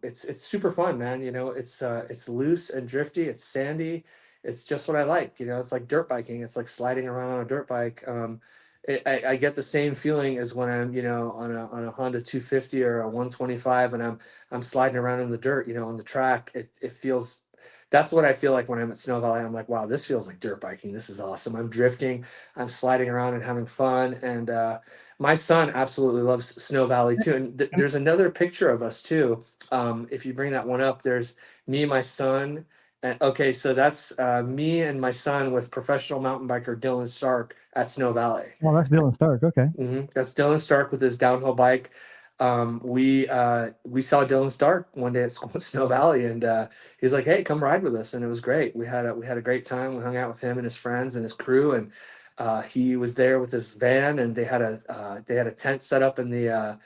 Speaker 2: It's super fun, man. It's loose and drifty. It's sandy. It's just what I like. It's like dirt biking. It's like sliding around on a dirt bike. I get the same feeling as when I'm, on a Honda 250 or a 125, and I'm sliding around in the dirt, on the track. It feels That's what I feel like when I'm at Snow Valley. I'm like, wow, this feels like dirt biking. This is awesome. I'm drifting, I'm sliding around and having fun. And my son absolutely loves Snow Valley too. And there's another picture of us too. If you bring that one up, there's me, my son, Okay, so that's me and my son with professional mountain biker Dylan Stark at Snow Valley.
Speaker 1: Oh, that's Dylan Stark. Okay.
Speaker 2: That's Dylan Stark with his downhill bike. We saw Dylan Stark one day at Snow Valley, and he's like, "Hey, come ride with us," and it was great. We had a great time. We hung out with him and his friends and his crew, and he was there with his van, and they had a tent set up in the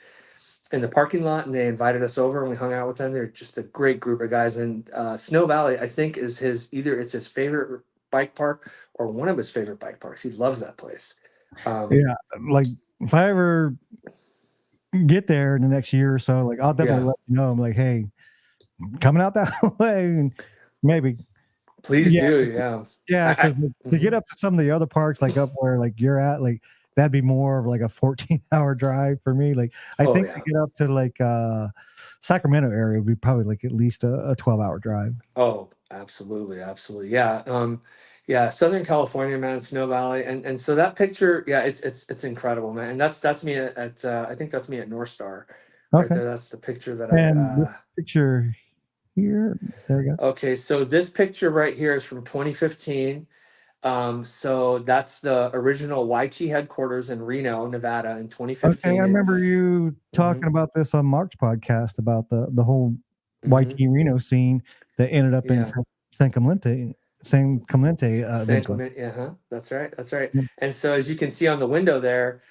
Speaker 2: parking lot, and they invited us over, and we hung out with them. They're just a great group of guys. And Snow Valley, I think, is it's his favorite bike park or one of his favorite bike parks. He loves that place.
Speaker 1: Yeah, like if I ever get there in the next year or so, like I'll definitely
Speaker 2: Yeah.
Speaker 1: let you know. I'm like, hey, coming out that way, and maybe.
Speaker 2: Please
Speaker 1: Yeah,
Speaker 2: do, yeah.
Speaker 1: yeah,
Speaker 2: I
Speaker 1: because to get
Speaker 2: mhm.
Speaker 1: up to some of the other parks, like up where like you're at, like that'd be more of like a 14-hour drive for me. Like I
Speaker 2: Oh,
Speaker 1: think to
Speaker 2: yeah.
Speaker 1: get up to like Sacramento area would be probably like at least a 12-hour drive.
Speaker 2: Oh, absolutely, absolutely. Yeah, yeah, Southern California, man, Snow Valley, and so that picture, yeah, it's incredible, man. And that's me at I think that's me at North Star right
Speaker 1: Okay.
Speaker 2: there. That's the picture that I
Speaker 1: And this picture here, there we go.
Speaker 2: okay, so this picture right here is from 2015. So that's the original YT headquarters in Reno, Nevada in
Speaker 1: Okay, I
Speaker 2: 2015.
Speaker 1: remember you talking
Speaker 2: Mhm,
Speaker 1: about this on Mark's podcast about the whole
Speaker 2: mhm,
Speaker 1: YT Reno scene that ended up in
Speaker 2: yeah.
Speaker 1: San Clemente, San Clemente
Speaker 2: San
Speaker 1: eventually.
Speaker 2: Clemente, uh-huh, that's right, that's right.
Speaker 1: Yeah.
Speaker 2: And so as you can see on the window there,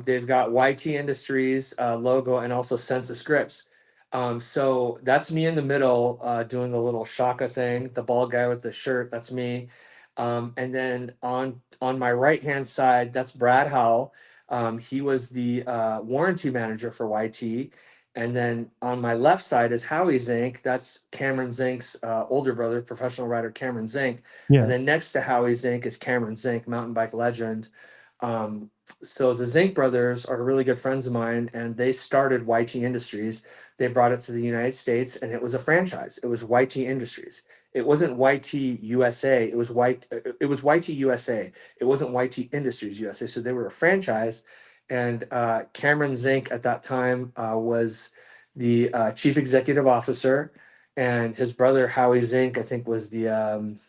Speaker 2: they've got YT Industries logo and also Census Scripts. So that's me in the middle doing the little shaka thing, the bald guy with the shirt, that's me. And then on my right hand side, that's Brad Howell. He was the warranty manager for YT. And then on my left side is Howie Zink. That's Cameron Zink's older brother, professional rider Cameron Zink. And
Speaker 1: Yeah.
Speaker 2: then next to Howie Zink is Cameron Zink, mountain bike legend. Um, so the Zink brothers are really good friends of mine, and they started YT Industries. They brought it to the United States, and it was a franchise. It was YT Industries. It wasn't YT USA. It was YT USA. It wasn't YT Industries USA. So they were a franchise, and Cameron Zink at that time was the chief executive officer, and his brother Howie Zink, I think, was the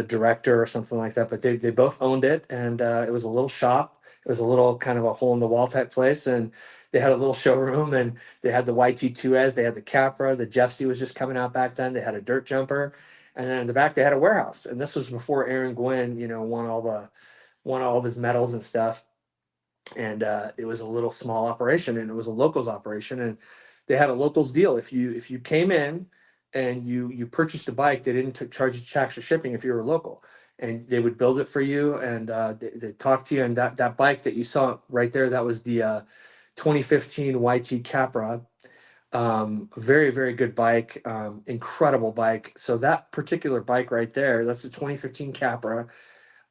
Speaker 2: director or something like that. But they both owned it, and it was a little shop. It was a little kind of a hole in the wall type place, and they had a little showroom, and they had the YT2S, they had the Capra, the Jeffsy was just coming out back then. They had a dirt jumper, and then in the back they had a warehouse. And this was before Aaron Gwynn, won all of his medals and stuff. And it was a little small operation, and it was a locals operation, and they had a locals deal. If you came in and you purchased a bike, they didn't charge you tax or shipping if you were local, and they would build it for you, and they talk to you. And that bike that you saw right there, that was the 2015 YT Capra. Very, very good bike, incredible bike. So that particular bike right there, that's the 2015 Capra.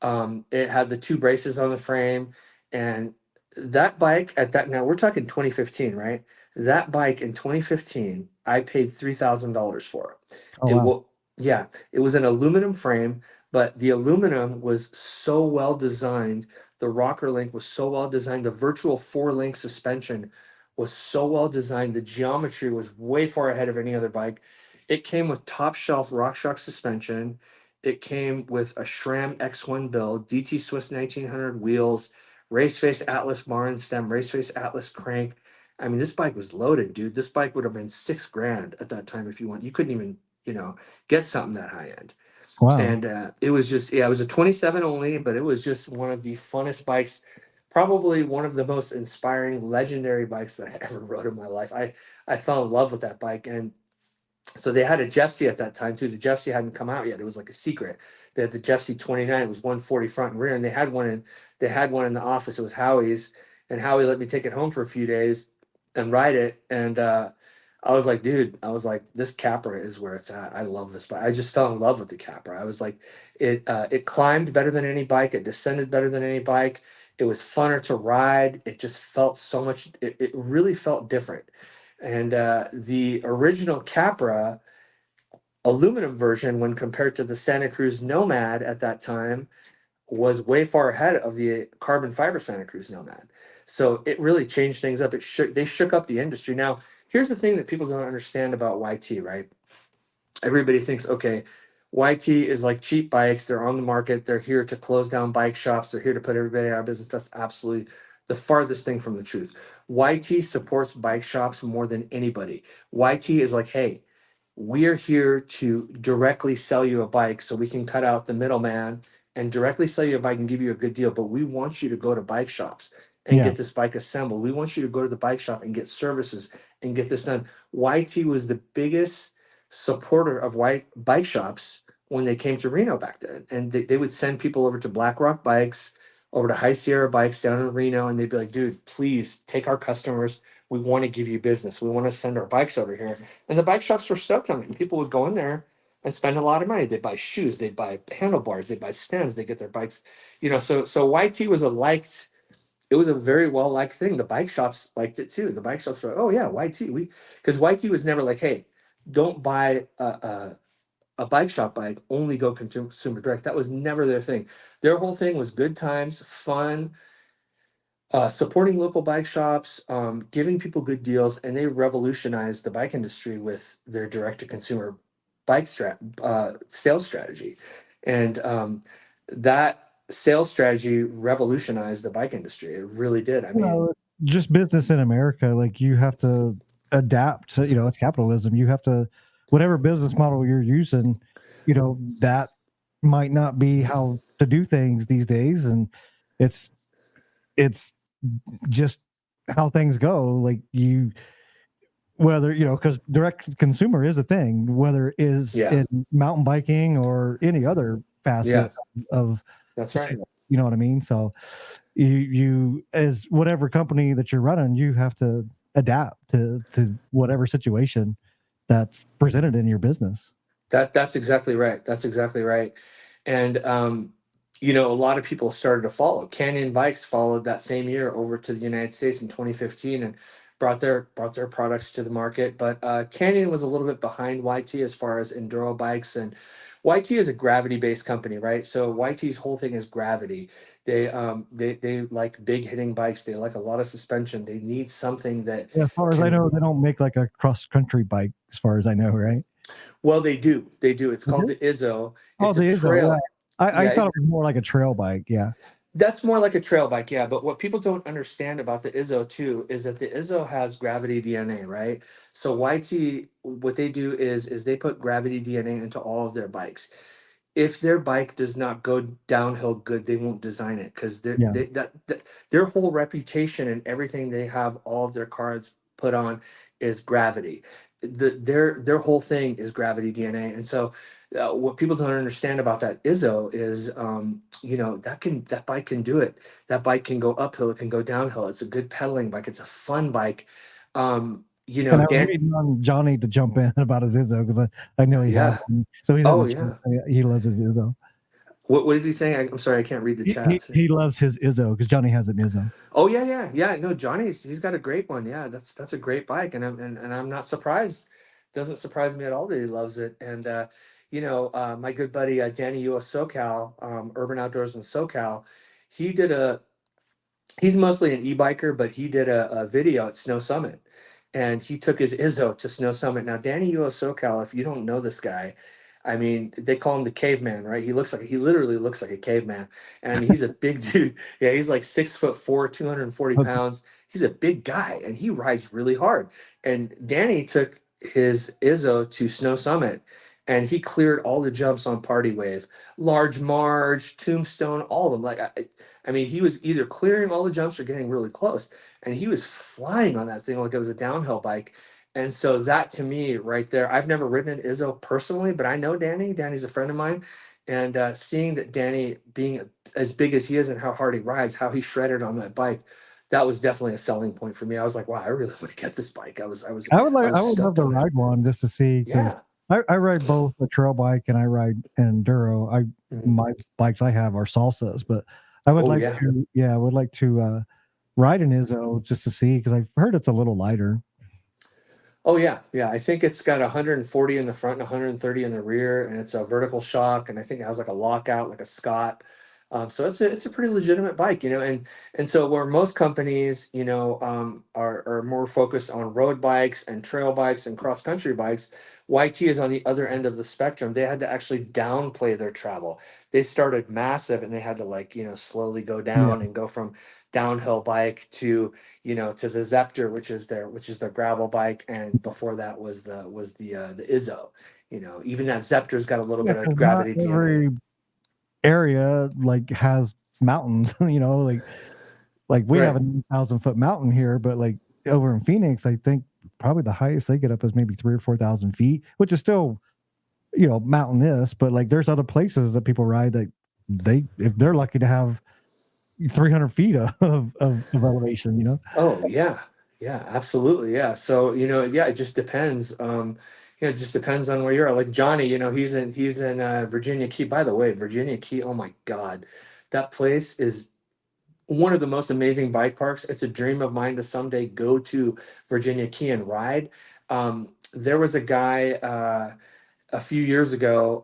Speaker 2: It had the two braces on the frame, and that bike at that, now we're talking 2015, right? That bike in 2015, I paid $3,000 for it.
Speaker 1: Oh
Speaker 2: It
Speaker 1: wow.
Speaker 2: will, yeah, it was an aluminum frame, but the aluminum was so well designed. The rocker link was so well designed. The virtual four link suspension was so well designed. The geometry was way far ahead of any other bike. It came with top shelf RockShox suspension. It came with a SRAM X1 build, DT Swiss 1900 wheels, Raceface Atlas bar and stem, Raceface Atlas crank. I mean, this bike was loaded, dude. This bike would have been 6 grand at that time if you want. You couldn't even, get something that high end.
Speaker 1: Wow.
Speaker 2: And it was just, yeah, it was a 27 only, but it was just one of the funnest bikes, probably one of the most inspiring, legendary bikes that I ever rode in my life. I fell in love with that bike, and so they had a Jeffsy at that time too. The Jeffsy hadn't come out yet. It was like a secret. They had the Jeffsy 29. It was 140 front and rear, and they had one in the office. It was Howie's, and Howie let me take it home for a few days and ride it. And I was like, dude, I was like, this Capra is where it's at. I love this bike. I just fell in love with the Capra. I was like, it climbed better than any bike. It descended better than any bike. It was funner to ride. It just felt so much. It really felt different. And the original Capra aluminum version, when compared to the Santa Cruz Nomad at that time, was way far ahead of the carbon fiber Santa Cruz Nomad. So it really changed things up. They shook up the industry. Now, here's the thing that people don't understand about YT, right? everybody thinks, okay, YT is like cheap bikes. They're on the market. They're here to close down bike shops. They're here to put everybody out of business. That's absolutely the farthest thing from the truth. YT supports bike shops more than anybody. YT is like, hey, we're here to directly sell you a bike so we can cut out the middleman and directly sell you a bike and give you a good deal. But we want you to go to bike shops and
Speaker 1: Yeah.
Speaker 2: get this bike assembled. We want you to go to the bike shop and get services and get this done. YT was the biggest supporter of white bike shops when they came to Reno back then. And they would send people over to Black Rock Bikes, over to High Sierra Bikes down in Reno, and they'd be like, dude, please take our customers. We want to give you business. We want to send our bikes over here. And the bike shops were stoked on it. And people would go in there and spend a lot of money. They'd buy shoes, they'd buy handlebars, they'd buy stems, they get their bikes, so YT was it was a very well liked thing. The bike shops liked it too. The bike shops were like, oh yeah, YT. Because YT was never like, hey, don't buy a bike shop bike, only go consumer direct. That was never their thing. Their whole thing was good times, fun, supporting local bike shops, giving people good deals, and they revolutionized the bike industry with their direct-to-consumer sales strategy, and that sales strategy revolutionized the bike industry. It really did. I mean,
Speaker 1: Just business in America, like you have to adapt to, it's capitalism. You have to, whatever business model you're using, that might not be how to do things these days. And it's, it's just how things go. Like whether, because direct consumer is a thing, whether it is
Speaker 2: yeah,
Speaker 1: in mountain biking or any other
Speaker 2: yeah,
Speaker 1: facet of
Speaker 2: that's right.
Speaker 1: sale, you know what I mean? So you as whatever company that you're running, you have to adapt to whatever situation that's presented in your business.
Speaker 2: That's exactly right. That's exactly right. And a lot of people started to follow. Canyon Bikes followed that same year over to the United States in 2015 and brought their products to the market. But Canyon was a little bit behind YT as far as enduro bikes, and YT is a gravity based company, right? So YT's whole thing is gravity. They like big hitting bikes. They like a lot of suspension. They need something that
Speaker 1: Yeah, as far as I
Speaker 2: can.
Speaker 1: know, they don't make like a cross country bike, as far as I know, right?
Speaker 2: Well, they do. They do. It's called
Speaker 1: Okay.
Speaker 2: the Izzo.
Speaker 1: Oh,
Speaker 2: It's a
Speaker 1: the Izzo, yeah.
Speaker 2: trail.
Speaker 1: I
Speaker 2: Yeah,
Speaker 1: thought it was more like a trail bike. Yeah.
Speaker 2: that's more like a trail bike, yeah. But what people don't understand about the Izzo too is that the Izzo has gravity DNA, right? So YT, what they do is they put gravity DNA into all of their bikes. If their bike does not go downhill good, they won't design it because
Speaker 1: Yeah.
Speaker 2: their whole reputation and everything they have all of their cards put on is gravity. Their whole thing is gravity DNA, and so what people don't understand about that Izzo is, that bike can do it. That bike can go uphill, it can go downhill. It's a good pedaling bike. It's a fun bike.
Speaker 1: And I was
Speaker 2: Dan,
Speaker 1: waiting on Johnny to jump in about his Izzo because I know he has
Speaker 2: yeah.
Speaker 1: one. So he's in
Speaker 2: Oh
Speaker 1: the chat.
Speaker 2: yeah.
Speaker 1: He loves his Izzo.
Speaker 2: What is he saying? I'm sorry, I can't read the chats.
Speaker 1: He loves his Izzo because Johnny has an Izzo.
Speaker 2: Oh yeah, yeah, yeah. No, he's got a great one. Yeah, that's a great bike, and I'm not surprised. Doesn't surprise me at all that he loves it. And my good buddy Johnnie U of SoCal, Urban Outdoorsman SoCal, he did a he's mostly an e-biker, but he did a video at Snow Summit, and he took his Izzo to Snow Summit. Now, Danny Uo SoCal, if you don't know this guy, I mean, they call him the caveman, right? He literally looks like a caveman. And I mean, he's a big dude. Yeah, he's like 6'4", 240
Speaker 1: Okay.
Speaker 2: pounds. He's a big guy, and he rides really hard. And Danny took his Izzo to Snow Summit, and he cleared all the jumps on Party Wave, Large Marge, Tombstone, all of them. I mean, he was either clearing all the jumps or getting really close, and he was flying on that thing like it was a downhill bike. And so that to me, right there, I've never ridden an Izzo personally, but I know Danny. Danny's a friend of mine, and seeing that Danny being as big as he is and how hard he rides, how he shredded on that bike, that was definitely a selling point for me. I was like, wow, I really want to get this bike. I was
Speaker 1: I would love
Speaker 2: stoked
Speaker 1: to
Speaker 2: on it.
Speaker 1: ride one just to see because
Speaker 2: Yeah.
Speaker 1: I ride both a trail bike and I ride an enduro.
Speaker 2: Mhm.
Speaker 1: My bikes I have are salsas, but I would
Speaker 2: Oh
Speaker 1: like
Speaker 2: yeah.
Speaker 1: to, yeah, I would like to ride an Izzo just to see because I've heard it's a little lighter.
Speaker 2: Oh yeah, yeah. I think it's got 140 in the front and 130 in the rear, and it's a vertical shock, and I think it has like a lockout, like a Scott. So it's a pretty legitimate bike, you know, and so where most companies, you know, are more focused on road bikes and trail bikes and cross country bikes, YT is on the other end of the spectrum. They had to actually downplay their travel. They started massive and they had to, like, you know, slowly go
Speaker 1: Yeah.
Speaker 2: down and go from downhill bike to, you know, to the Zepter, which is their gravel bike, and before that was the Izzo. You know, even that Zepter's got a little
Speaker 1: Yeah,
Speaker 2: bit of
Speaker 1: because not
Speaker 2: gravity DNA.
Speaker 1: every area like has mountains, you know, like we have
Speaker 2: Right.
Speaker 1: a 9,000-foot mountain here, but like over in Phoenix, I think probably the highest they get up is maybe 3 or 4,000 feet, which is still, you know, mountainous, but like there's other places that people ride that if they're lucky to have 300 feet of elevation, you know.
Speaker 2: Oh yeah, yeah, absolutely, yeah. So you know, yeah, it just depends. You know, it just depends on where you're at. Like Johnny, you know, he's in Virginia Key. By the way, Virginia Key. Oh my God, that place is one of the most amazing bike parks. It's a dream of mine to someday go to Virginia Key and ride. There was a guy. A few years ago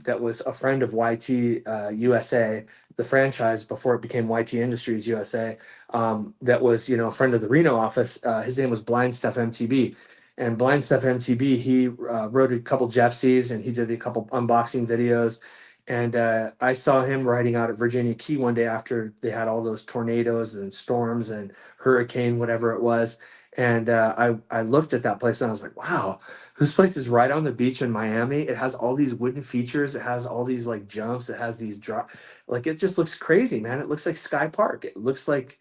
Speaker 2: that was a friend of YT USA, the franchise before it became YT Industries USA. That was, you know, a friend of the Reno office. His name was Blind Stuff MTB, and Blind Stuff MTB. He rode a couple Jeffsies and he did a couple unboxing videos. And I saw him riding out at Virginia Key one day after they had all those tornadoes and storms and hurricane, whatever it was. And I looked at that place and I was like, wow, this place is right on the beach in Miami. It has all these wooden features. It has all these like jumps. It has these drop. Like it just looks crazy, man. It looks like Sky Park. It looks like,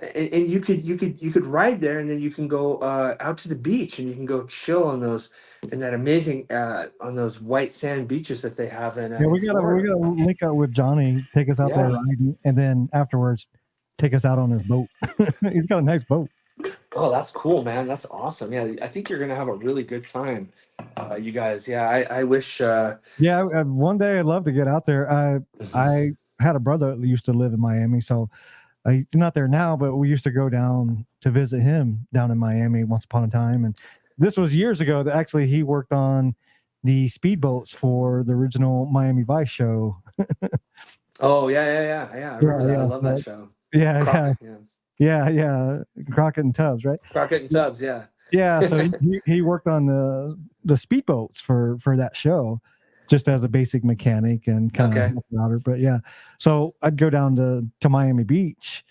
Speaker 2: and you could ride there, and then you can go out to the beach, and you can go chill on those, in that amazing on those white sand beaches that they have
Speaker 1: Yeah,
Speaker 2: in
Speaker 1: we
Speaker 2: Florida.
Speaker 1: gotta link up with Johnny, take us out there
Speaker 2: Yeah.
Speaker 1: riding, and then afterwards take us out on his boat. He's got a nice boat.
Speaker 2: Oh, that's cool, man. That's awesome. Yeah, I think you're gonna have a really good time, you guys. Yeah, I wish.
Speaker 1: Yeah, one day I'd love to get out there. I had a brother that used to live in Miami, so he's not there now, but we used to go down to visit him down in Miami once upon a time. And this was years ago that actually he worked on the speedboats for the original Miami Vice show.
Speaker 2: Oh yeah, yeah, yeah, yeah. I
Speaker 1: Yeah,
Speaker 2: remember that. I
Speaker 1: yeah,
Speaker 2: love that show.
Speaker 1: yeah, yeah,
Speaker 2: Crockett. Yeah.
Speaker 1: yeah. Crockett and Tubbs, right?
Speaker 2: Crockett and Tubbs. Yeah.
Speaker 1: Yeah, so he worked on the speedboats for that show, just as a basic mechanic and kind of
Speaker 2: Okay.
Speaker 1: router. But yeah, so I'd go down to Miami Beach,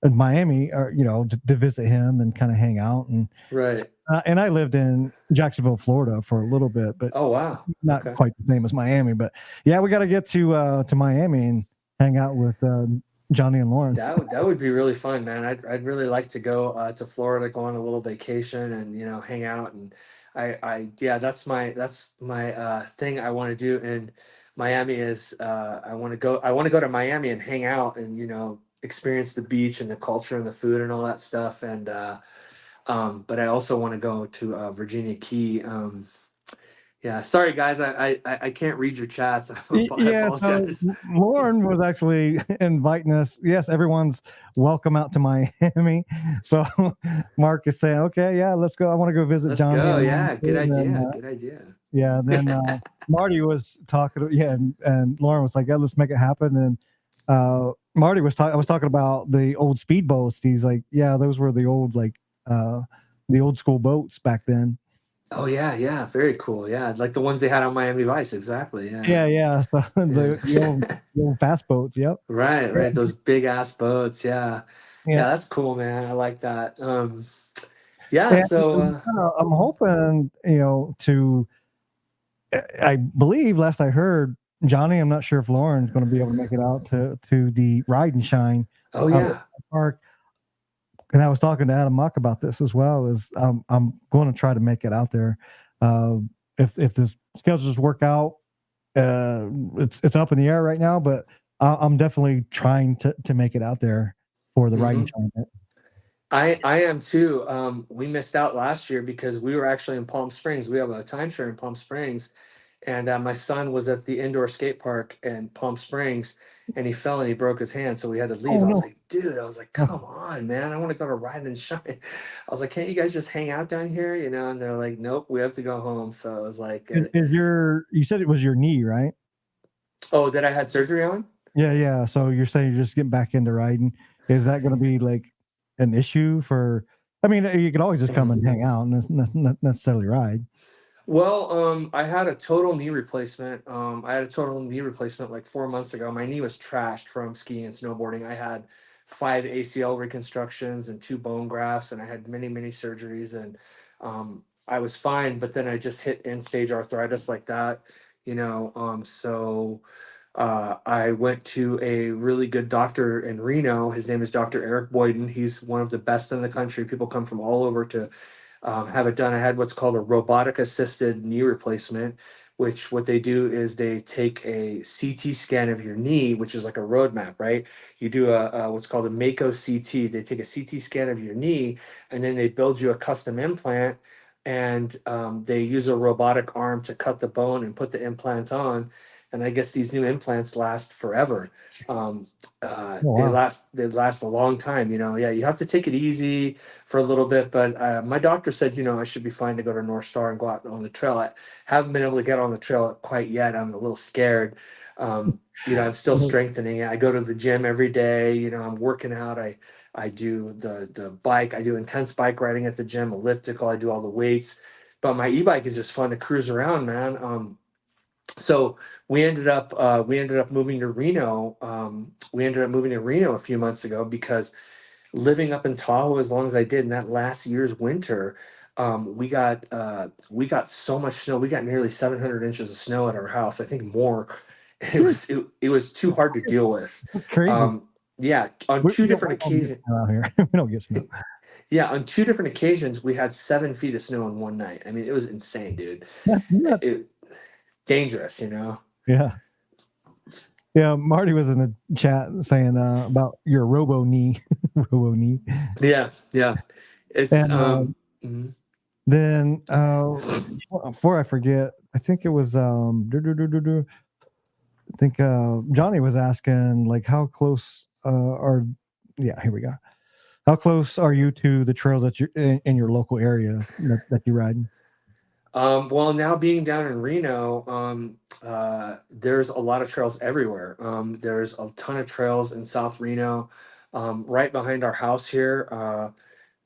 Speaker 1: in Miami, or you know, to visit him and kind of hang out.
Speaker 2: Right.
Speaker 1: And I lived in Jacksonville, Florida, for a little bit, but
Speaker 2: Oh wow.
Speaker 1: not
Speaker 2: Okay.
Speaker 1: quite the same as Miami. But yeah, we got to get to Miami and hang out with Johnny and Lauren.
Speaker 2: That would be really fun, man. I'd really like to go to Florida, go on a little vacation, and you know, hang out. And I yeah, that's my thing I want to do in Miami is I want to go to Miami and hang out and, you know, experience the beach and the culture and the food and all that stuff. And but I also want to go to Virginia Key. Yeah, sorry guys, I can't read your chats. I
Speaker 1: Yeah, so
Speaker 2: apologize.
Speaker 1: Lauren was actually inviting us. Yes, everyone's welcome out to Miami. So Mark is saying, okay, yeah, let's go. I want to go visit
Speaker 2: Let's
Speaker 1: Johnny
Speaker 2: go.
Speaker 1: and Lauren
Speaker 2: Yeah, good
Speaker 1: too. And
Speaker 2: idea.
Speaker 1: then,
Speaker 2: Good idea.
Speaker 1: yeah, then Marty was talking. Yeah, and Lauren was like, yeah, let's make it happen. And Marty was talking. I was talking about the old speedboats. He's like, yeah, those were uh, the old school boats back then.
Speaker 2: Oh yeah, yeah, very cool. Yeah, like the ones they had on Miami Vice. Exactly. Yeah,
Speaker 1: Yeah, yeah. So
Speaker 2: yeah.
Speaker 1: the old fast boats. Yep.
Speaker 2: Right, right. Those big ass boats. Yeah,
Speaker 1: Yeah.
Speaker 2: yeah. That's cool, man. I like that. Yeah.
Speaker 1: And
Speaker 2: So,
Speaker 1: I'm hoping, you know, I believe last I heard, Johnny, I'm not sure if Lauren's going to be able to make it out to the Ride and Shine
Speaker 2: oh
Speaker 1: out at
Speaker 2: yeah.
Speaker 1: the park. And I was talking to Adam Mock about this as well. Is I'm going to try to make it out there. Uh, if the schedules work out, it's up in the air right now, but I'm definitely trying to make it out there for the Ride and
Speaker 2: hmm
Speaker 1: Shine.
Speaker 2: I am too. We missed out last year because we were actually in Palm Springs. We have a timeshare in Palm Springs, and my son was at the indoor skate park in Palm Springs, and he fell and he broke his hand, so we had to leave.
Speaker 1: Oh
Speaker 2: I was
Speaker 1: no.
Speaker 2: like, dude, I was like, come on, man, I want to go to Ride and Shine. I was like, can't you guys just hang out down here, you know? And they're like, nope, we have to go home. So I was like,
Speaker 1: You said it was your knee, right?
Speaker 2: oh, that I had surgery on?
Speaker 1: Yeah. So you're saying you're just getting back into riding. Is that going to be like an issue for? I mean, you could always just come and hang out and not necessarily ride.
Speaker 2: Well, I had a total knee replacement. I had a total knee replacement like 4 months ago. My knee was trashed from skiing and snowboarding. I had 5 ACL reconstructions and 2 bone grafts, and I had many, many surgeries, and I was fine. But then I just hit end stage arthritis like that, So I went to a really good doctor in Reno. His name is Dr. Eric Boyden. He's one of the best in the country. People come from all over to have it done. I had what's called a robotic assisted knee replacement, which what they do is they take a CT scan of your knee, which is like a roadmap, right? You do a what's called a Mako CT. They take a CT scan of your knee, and then they build you a custom implant, and they use a robotic arm to cut the bone and put the implant on. And I guess these new implants last forever. Um,
Speaker 1: Oh
Speaker 2: they
Speaker 1: wow.
Speaker 2: last a long time. Yeah, you have to take it easy for a little bit, but my doctor said, I should be fine to go to North Star and go out on the trail. I haven't been able to get on the trail quite yet. I'm a little scared. I'm still strengthening it. I go to the gym every day. I'm working out. I do the bike. I do intense bike riding at the gym, elliptical. I do all the weights, but my e-bike is just fun to cruise around, man. So we ended up moving to Reno. We ended up moving to Reno a few months ago because living up in Tahoe as long as I did in that last year's winter, we got so much snow. We got nearly 700 inches of snow at our house. I think more. It was too hard to deal with.
Speaker 1: That's crazy.
Speaker 2: Um, yeah, on two different
Speaker 1: We don't get
Speaker 2: occasions.
Speaker 1: snow out here. We don't get snow.
Speaker 2: Yeah, on 2 different occasions, we had 7 feet of snow in one night. I mean, it was insane, dude.
Speaker 1: That's nuts.
Speaker 2: It dangerous.
Speaker 1: Yeah. Yeah. Marty was in the chat saying about your robo knee. Robo knee.
Speaker 2: Yeah, yeah. It's
Speaker 1: And
Speaker 2: mhm.
Speaker 1: then before I forget, I think it was I think Johnny was asking like how close are yeah, here we go. How close are you to the trails that you're in your local area that you ride?
Speaker 2: Well, now being down in Reno, there's a lot of trails everywhere. There's a ton of trails in South Reno. Right behind our house here,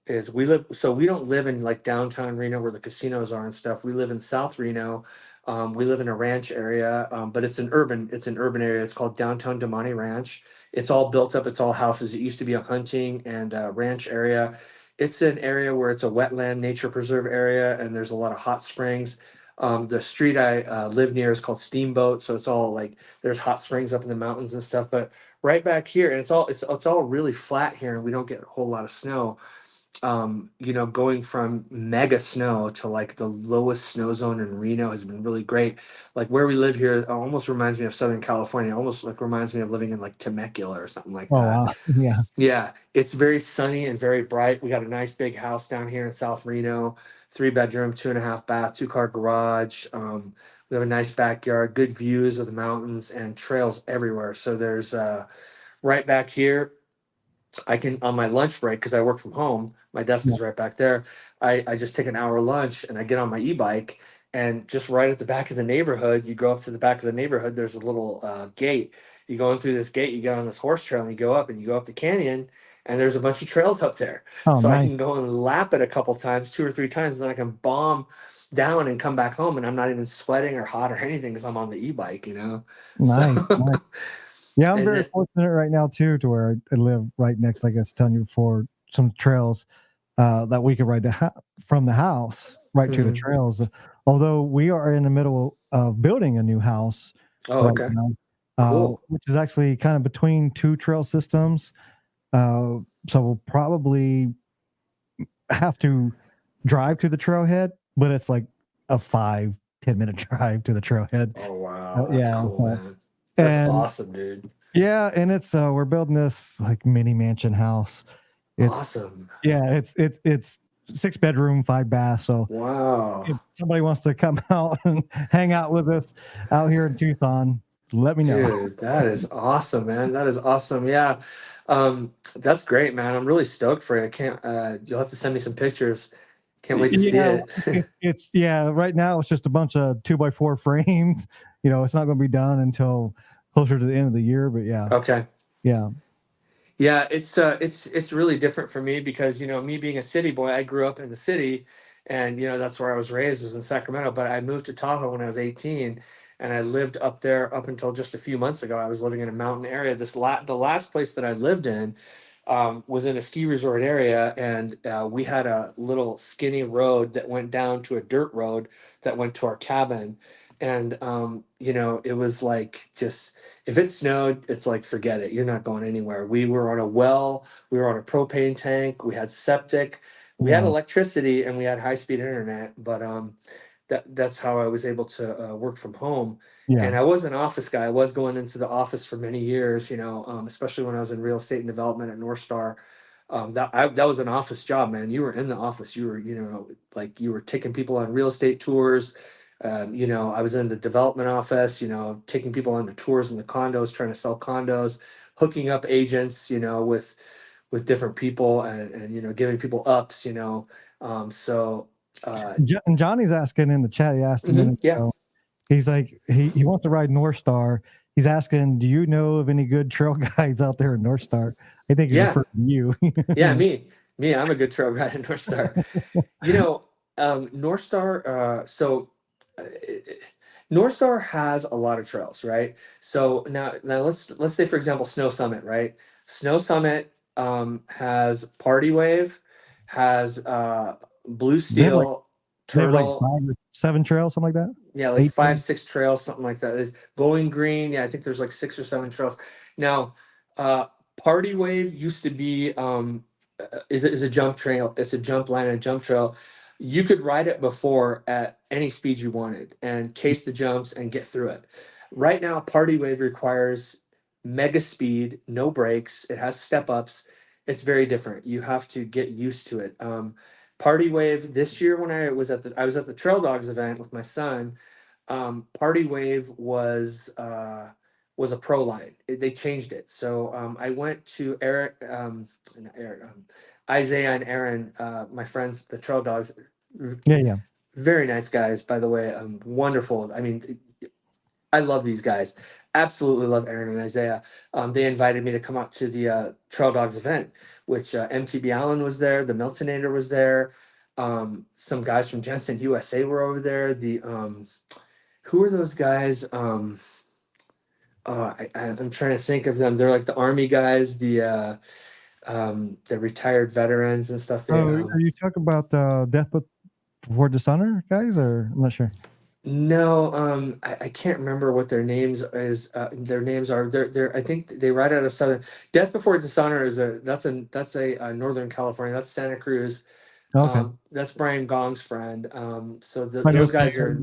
Speaker 2: is we live, so we don't live in like downtown Reno where the casinos are and stuff. We live in South Reno. We live in a ranch area, but it's an urban area. It's called downtown Damani Ranch. It's all built up. It's all houses. It used to be a hunting and ranch area. It's an area where it's a wetland nature preserve area, and there's a lot of hot springs. The street I live near is called Steamboat, so it's all like there's hot springs up in the mountains and stuff. But right back here, and it's all really flat here, and we don't get a whole lot of snow. Going from mega snow to like the lowest snow zone in Reno has been really great. Like where we live here almost reminds me of Southern California, almost like reminds me of living in like Temecula or something like
Speaker 1: Oh
Speaker 2: that.
Speaker 1: wow. Yeah.
Speaker 2: Yeah, it's very sunny and very bright. We got a nice big house down here in South Reno, 3 bedroom, 2.5 bath, 2 car garage. We have a nice backyard, good views of the mountains and trails everywhere. So there's right back here. I can on my lunch break because I work from home. My desk
Speaker 1: Yeah.
Speaker 2: is right back there. I just take an hour lunch and I get on my e-bike, and just right at the back of the neighborhood, you go up to the back of the neighborhood. There's a little gate. You go in through this gate, you get on this horse trail, and you go up and you go up the canyon, and there's a bunch of trails up there.
Speaker 1: Oh
Speaker 2: So I
Speaker 1: nice.
Speaker 2: can go and lap it a couple times, 2 or 3 times, and then I can bomb down and come back home, and I'm not even sweating or hot or anything because I'm on the e-bike. So
Speaker 1: Nice. Nice. Yeah, I'm
Speaker 2: and
Speaker 1: very
Speaker 2: then
Speaker 1: fortunate right now too, to where I live right next, like I was telling you before, some trails that we could ride from the house right to the
Speaker 2: mhm.
Speaker 1: trails. Although we are in the middle of building a new house
Speaker 2: Oh,
Speaker 1: right
Speaker 2: okay.
Speaker 1: now,
Speaker 2: Cool.
Speaker 1: which is actually kind of between two trail systems. So we'll probably have to drive to the trailhead, but it's like a 5-10 minute drive to the trailhead.
Speaker 2: Oh wow, that's
Speaker 1: Yeah.
Speaker 2: cool, man. That's
Speaker 1: And
Speaker 2: awesome, dude.
Speaker 1: yeah, and it's we're building this like mini mansion house. It's
Speaker 2: Awesome.
Speaker 1: yeah, it's 6 bedroom, 5 bath. So if
Speaker 2: Wow.
Speaker 1: somebody wants to come out and hang out with us out here in Tucson, let me know.
Speaker 2: Dude, that is awesome, man. That is awesome. Yeah. That's great, man. I'm really stoked for you. I can't you'll have to send me some pictures. Can't wait to see
Speaker 1: Yeah,
Speaker 2: it.
Speaker 1: it's yeah. Right now, it's just a bunch of 2x4 frames. It's not going to be done until closer to the end of the year. But yeah,
Speaker 2: Okay.
Speaker 1: yeah,
Speaker 2: Yeah, it's really different for me because me being a city boy, I grew up in the city, and that's where I was raised, was in Sacramento. But I moved to Tahoe when I was 18, and I lived up there up until just a few months ago. I was living in a mountain area. The last place that I lived in was in a ski resort area, and we had a little skinny road that went down to a dirt road that went to our cabin, and it was like, just if it snowed, it's like, forget it. You're not going anywhere. We were on a well, we were on a propane tank, we had septic, we had
Speaker 1: yeah,
Speaker 2: electricity, and we had high speed internet. But that's how I was able to work from home.
Speaker 1: yeah.
Speaker 2: And I was an office guy. I was going into the office for many years, especially when I was in real estate and development at North Star. That was an office job, man. You were in the office. You were, like, you were taking people on real estate tours. I was in the development office, taking people on the tours in the condos, trying to sell condos, hooking up agents, with different people, and giving people ups, so
Speaker 1: And Johnny's asking in the chat. He asked a minute
Speaker 2: yeah.
Speaker 1: ago. He's like, he wants to ride North Star. He's asking, do you know of any good trail guys out there in North Star? I think he's
Speaker 2: Yeah.
Speaker 1: referring to you.
Speaker 2: Yeah, me, I'm a good trail guy at North Star. You know, North Star. Uh, North Star has a lot of trails, right? So now let's say, for example, Snow Summit, right? Snow Summit has Party Wave, has Blue
Speaker 1: They have like
Speaker 2: Steel,
Speaker 1: they have like
Speaker 2: Turtle.
Speaker 1: 5 or 7 trails, something like that.
Speaker 2: Yeah, like
Speaker 1: 8
Speaker 2: 5,
Speaker 1: trails?
Speaker 2: 6 trails, something like that. Is Going Green. Yeah, I think there's like 6 or 7 trails. Now, uh, Party Wave used to be is a jump trail. It's a jump line and a jump trail. You could ride it before at any speed you wanted and case the jumps and get through it. Right now, Party Wave requires mega speed, no brakes. It has step ups. It's very different. You have to get used to it. Party Wave this year, when I was at the Trail Dogs event with my son. Party Wave was a pro line. They changed it. So I went to not Eric, Isaiah and Aaron, my friends, the Trail Dogs.
Speaker 1: Yeah, yeah.
Speaker 2: Very nice guys, by the way. Wonderful. I mean, I love these guys. Absolutely love Aaron and Isaiah. They invited me to come out to the Trail Dogs event, which MTB Allen was there, the Miltonator was there, some guys from Jensen USA were over there. The Who are those guys? I'm trying to think of them. They're like the Army guys, the retired veterans and stuff.
Speaker 1: Oh, are you talking about Death Before Dishonor guys, or I'm not sure.
Speaker 2: No, I can't remember what their names is. Their names are. They're. I think they ride out of Southern. Death Before Dishonor is a Northern California. That's Santa Cruz.
Speaker 1: Okay,
Speaker 2: That's Brian Gong's friend. So
Speaker 1: I know
Speaker 2: those guys
Speaker 1: Pierre,
Speaker 2: are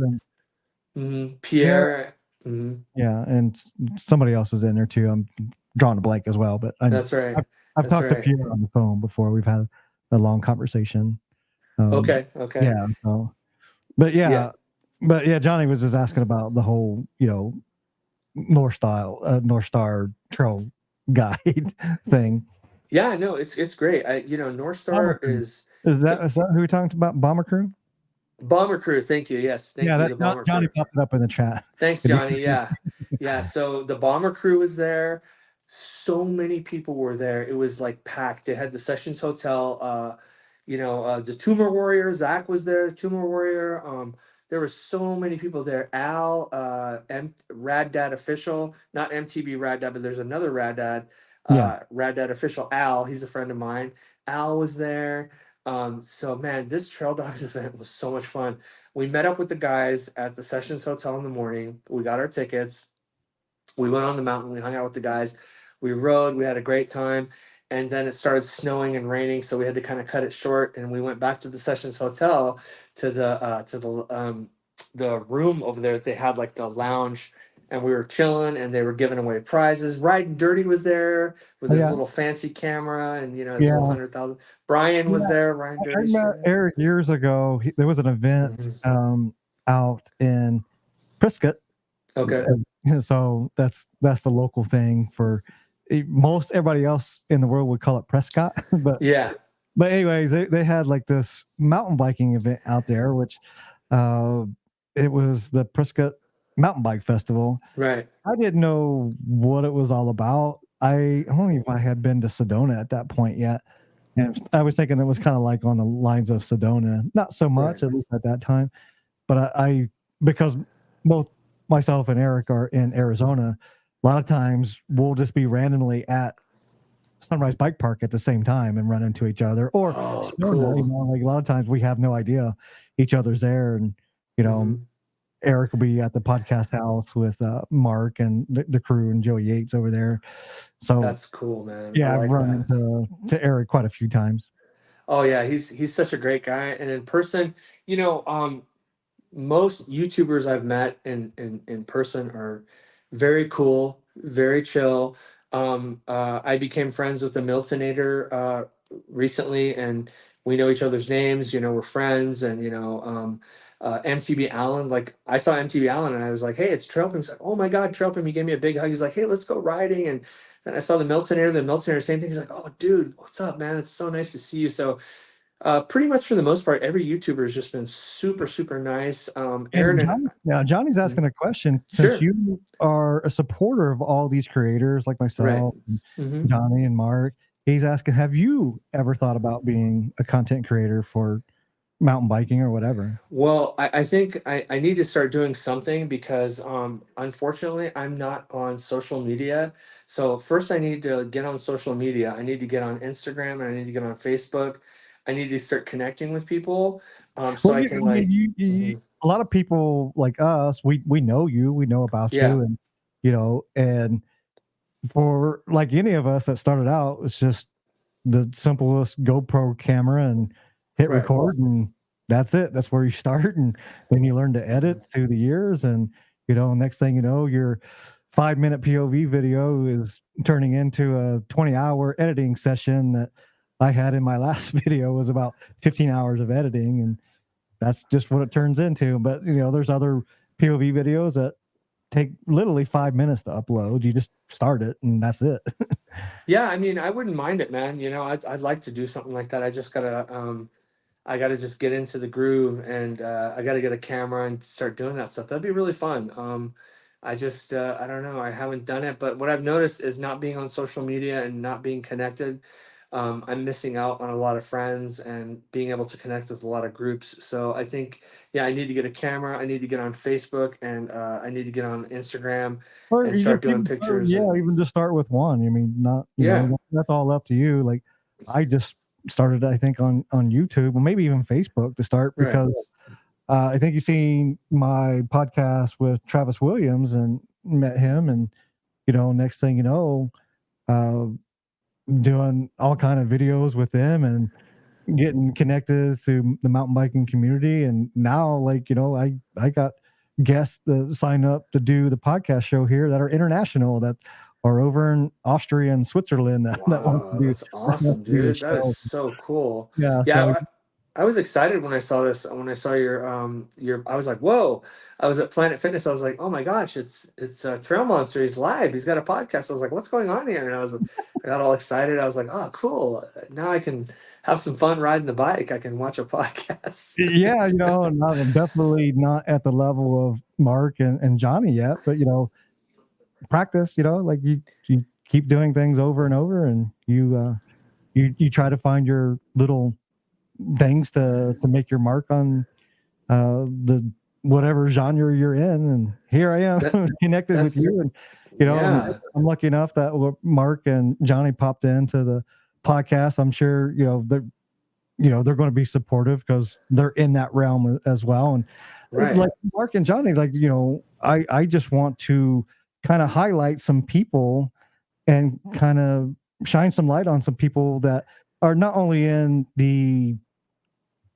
Speaker 1: Pierre,
Speaker 2: Pierre.
Speaker 1: yeah, and somebody else is in there too. I'm drawing a blank as well, but
Speaker 2: That's right.
Speaker 1: I've
Speaker 2: That's
Speaker 1: talked to
Speaker 2: right.
Speaker 1: Pierre on the phone before. We've had a long conversation.
Speaker 2: Okay.
Speaker 1: Yeah. So, but
Speaker 2: Yeah.
Speaker 1: yeah, Johnny was just asking about the whole, North Star Trail Guide thing.
Speaker 2: Yeah, no, it's great. North Star
Speaker 1: Is that who we're talking about? Bomber Crew?
Speaker 2: Bomber Crew. Thank you. Yes, thank you. The Bomber
Speaker 1: Johnny
Speaker 2: Crew.
Speaker 1: popped it up in the chat.
Speaker 2: Thanks, Johnny. Yeah, yeah. So the Bomber Crew was there. So many people were there. It was like packed. They had the Sessions Hotel. The Tumor Warrior. Zach was there. The Tumor Warrior. There were so many people there. Al, Rad Dad Official, not MTB Rad Dad, but there's another Rad Dad.
Speaker 1: Yeah.
Speaker 2: Rad Dad Official. Al, he's a friend of mine. Al was there. So man, this Trail Dogs event was so much fun. We met up with the guys at the Sessions Hotel in the morning. We got our tickets. We went on the mountain. We hung out with the guys. We rode. We had a great time. And then it started snowing and raining, so we had to kind of cut it short. And we went back to the Sessions Hotel to the room over there. They had like the lounge, and we were chilling. And they were giving away prizes. Riding Dirty was there with his little fancy camera, and his little 100,000. Brian was there. Ryan
Speaker 1: I
Speaker 2: Dirty.
Speaker 1: met Eric years ago. There was an event out in Prescott.
Speaker 2: Okay.
Speaker 1: So that's the local thing for most everybody else in the world would call it Prescott. But
Speaker 2: yeah.
Speaker 1: But anyways, they had like this mountain biking event out there, which it was the Prescott mountain bike festival.
Speaker 2: Right.
Speaker 1: I didn't know what it was all about. I don't even if I had been to Sedona at that point yet. And I was thinking it was kind of like on the lines of Sedona, not so
Speaker 2: Right.
Speaker 1: much, at least at that time. But I because both myself and Eric are in Arizona, a lot of times we'll just be randomly at Sunrise Bike Park at the same time and run into each other. Or
Speaker 2: Oh,
Speaker 1: Sedona,
Speaker 2: cool.
Speaker 1: like a lot of times we have no idea each other's there. And, you know,
Speaker 2: Hmm.
Speaker 1: Eric will be at the podcast house with Mark and the crew and Joey Yates over there. So
Speaker 2: That's cool, man. I
Speaker 1: yeah, I've
Speaker 2: like
Speaker 1: run
Speaker 2: that.
Speaker 1: into Eric quite a few times.
Speaker 2: Oh yeah, he's such a great guy, and in person, you know, most YouTubers I've met in person are very cool, very chill. I became friends with the Miltonator recently, and we know each other's names. You know, we're friends, and MTB Allen. Like I saw MTB Allen, and I was like, "Hey, it's Trail Pimp." He's like, "Oh my God, Trail Pimp!" He gave me a big hug. He's like, "Hey, let's go riding." And then I saw the Miltonator. The Miltonator, same thing. He's like, "Oh, dude, what's up, man? It's so nice to see you." So pretty much for the most part, every YouTuber has just been super, super nice. Aaron
Speaker 1: And
Speaker 2: and
Speaker 1: Johnny's
Speaker 2: Mhm.
Speaker 1: asking a question. Since
Speaker 2: Sure,
Speaker 1: you are a supporter of all these creators like
Speaker 2: right.
Speaker 1: myself, and
Speaker 2: Hmm.
Speaker 1: Johnny and Mark, he's asking, have you ever thought about being a content creator for mountain biking or whatever?
Speaker 2: Well, I think I need to start doing something because unfortunately I'm not on social media. So first I need to get on social media. I need to get on Instagram and I need to get on Facebook. I need to start connecting with people so
Speaker 1: Well,
Speaker 2: I
Speaker 1: you,
Speaker 2: can
Speaker 1: I mean,
Speaker 2: like,
Speaker 1: you
Speaker 2: mhm.
Speaker 1: a lot of people like us, we know you, we know about
Speaker 2: Yeah,
Speaker 1: you, and and for like any of us that started out, it's just the simplest GoPro camera and hit
Speaker 2: right.
Speaker 1: record, and that's it. That's where you start, and then you learn to
Speaker 2: Mhm.
Speaker 1: edit through the years, and next thing you know, your 5 minute POV video is turning into a 20-hour editing session that I had in my last video was about 15 hours of editing, and that's just what it turns into. But there's other POV videos that take literally 5 minutes to upload. You just start it, and that's it.
Speaker 2: Yeah, I mean, I wouldn't mind it, man. You know, I'd like to do something like that. I gotta just get into the groove, and I gotta get a camera and start doing that stuff. That'd be really fun. I don't know. I haven't done it, but what I've noticed is not being on social media and not being connected. I'm missing out on a lot of friends and being able to connect with a lot of groups. So I think, yeah, I need to get a camera. I need to get on Facebook, and I need to get on Instagram
Speaker 1: Or
Speaker 2: and
Speaker 1: you
Speaker 2: start
Speaker 1: just
Speaker 2: doing
Speaker 1: even start,
Speaker 2: pictures
Speaker 1: yeah,
Speaker 2: and
Speaker 1: even just start with one. I mean, not
Speaker 2: yeah,
Speaker 1: that's all up to you. Like I just started, I think, on YouTube or maybe even Facebook to start
Speaker 2: right.
Speaker 1: because I think you seen my podcast with Travis Williams and met him, and next thing you know, uh, doing all kind of videos with them and getting connected to the mountain biking community. And now, like, I got guests that sign up to do the podcast show here that are international, that are over in Austria and Switzerland, that want to
Speaker 2: Wow, that's
Speaker 1: want
Speaker 2: awesome,
Speaker 1: to do the
Speaker 2: dude. That is
Speaker 1: show.
Speaker 2: so cool.
Speaker 1: Yeah,
Speaker 2: Yeah,
Speaker 1: so
Speaker 2: I was excited when I saw this. When I saw your, I was like, whoa. I was at Planet Fitness. I was like, oh my gosh, it's Trail Monster. He's live. He's got a podcast. I was like, what's going on here? And I got all excited. I was like, oh, cool. Now I can have some fun riding the bike. I can watch a podcast.
Speaker 1: yeah, and I'm definitely not at the level of Mark and Johnny yet, but practice, like you keep doing things over and over, and you try to find your little things to make your mark on the whatever genre you're in. And here I am
Speaker 2: That
Speaker 1: connected with
Speaker 2: that's
Speaker 1: you, and
Speaker 2: yeah,
Speaker 1: I'm lucky enough that Mark and Johnny popped into the podcast. I'm sure they're going to be supportive because they're in that realm as well. And
Speaker 2: right.
Speaker 1: like Mark and Johnny, like I just want to kind of highlight some people and kind of shine some light on some people that are not only in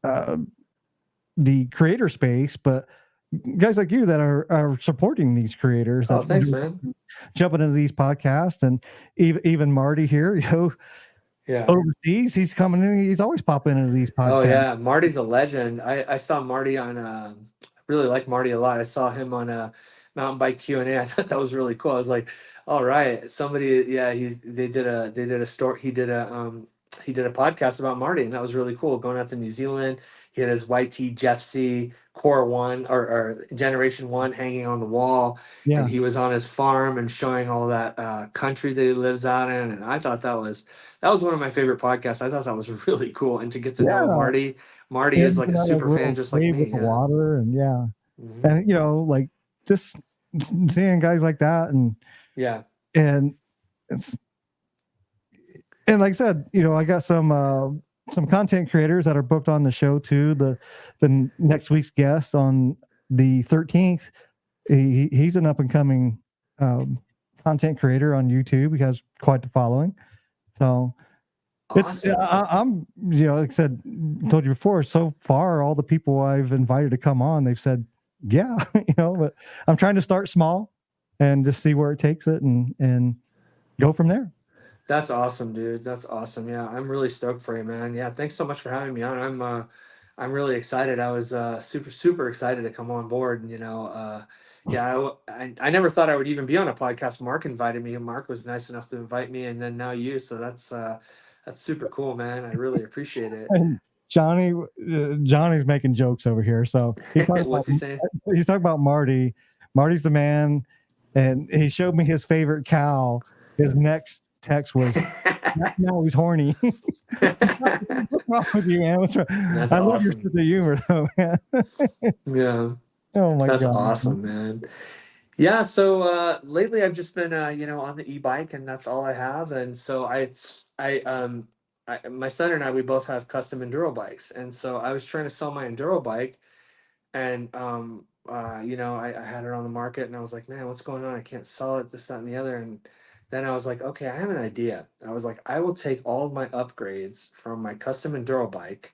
Speaker 1: uh, the creator space, but guys like you that are supporting these creators
Speaker 2: Oh,
Speaker 1: that
Speaker 2: thanks, man.
Speaker 1: jumping into these podcasts. And even Marty here,
Speaker 2: Yeah.
Speaker 1: overseas, he's coming in. He's always popping into these
Speaker 2: Oh
Speaker 1: podcasts.
Speaker 2: yeah, Marty's a legend. I saw Marty on I really like Marty a lot. I saw him on a mountain bike Q&A. I thought that was really cool. I was like, all right, somebody, yeah, they did a story. He did he did a podcast about Marty, and that was really cool. Going out to New Zealand, he had his YT Jeff C Core One or Generation One hanging on the wall, and
Speaker 1: Yeah.
Speaker 2: he was on his farm and showing all that country that he lives out in. And I thought that was one of my favorite podcasts. I thought that was really cool, and to get to know
Speaker 1: Yeah.
Speaker 2: Marty. Marty is
Speaker 1: Him
Speaker 2: like
Speaker 1: in
Speaker 2: a
Speaker 1: that like
Speaker 2: super fan,
Speaker 1: little
Speaker 2: just like
Speaker 1: cave
Speaker 2: me.
Speaker 1: with the
Speaker 2: Yeah.
Speaker 1: water, and yeah.
Speaker 2: Hmm.
Speaker 1: And like just seeing guys like that, and
Speaker 2: Yeah.
Speaker 1: and it's, and like I said, I got some content creators that are booked on the show too. The next week's guest on the 13th, he's an up and coming content creator on YouTube. He has quite the following. So it's
Speaker 2: Awesome.
Speaker 1: I'm like I said, told you before, so far all the people I've invited to come on, they've said yeah. But I'm trying to start small and just see where it takes it, and go from there.
Speaker 2: That's awesome, dude. That's awesome. Yeah, I'm really stoked for you, man. Yeah, thanks so much for having me on. I'm really excited. I was super excited to come on board. And yeah, I never thought I would even be on a podcast. Mark invited me, and Mark was nice enough to invite me, and then now you. So that's super cool, man. I really appreciate it.
Speaker 1: And Johnny's making jokes over here, so
Speaker 2: What's he saying?
Speaker 1: he's talking about Marty. Marty's the man, and he showed me his favorite cow. His next text was, "Now he's horny." What's wrong with you, man? What's wrong?
Speaker 2: That's
Speaker 1: I love your
Speaker 2: awesome.
Speaker 1: sense of humor, though, man.
Speaker 2: Yeah,
Speaker 1: Oh my
Speaker 2: that's
Speaker 1: god.
Speaker 2: awesome, man. Yeah, so lately I've just been on the e-bike, and that's all I have. And so I my son and I, we both have custom enduro bikes. And so I was trying to sell my enduro bike, and I had it on the market, and I was like, man, what's going on? I can't sell it, this, that, and the other. And then I was like, okay, I have an idea. I was like, I will take all of my upgrades from my custom enduro bike,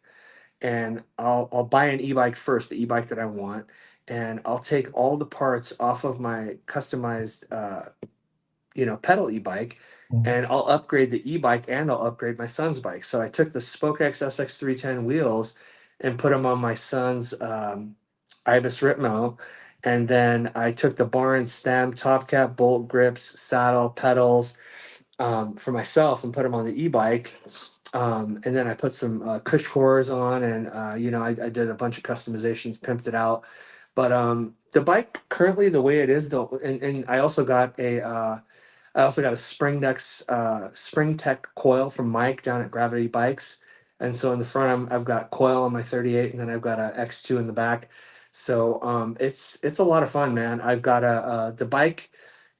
Speaker 2: and I'll buy an e-bike first, the e-bike that I want, and I'll take all the parts off of my customized pedal e-bike, and I'll upgrade the e-bike, and I'll upgrade my son's bike. So I took the Spoke X SX310 wheels and put them on my son's Ibis Ritmo, and then I took the bar and stem, top cap, bolt grips, saddle, pedals for myself, and put them on the e-bike. And then I put some cush cores on, and I did a bunch of customizations, pimped it out. But the bike currently, the way it is, though, and I also got a Spring Tech coil from Mike down at Gravity Bikes. And so in the front, I've got coil on my 38, and then I've got a X2 in the back. So it's a lot of fun, man. I've got the bike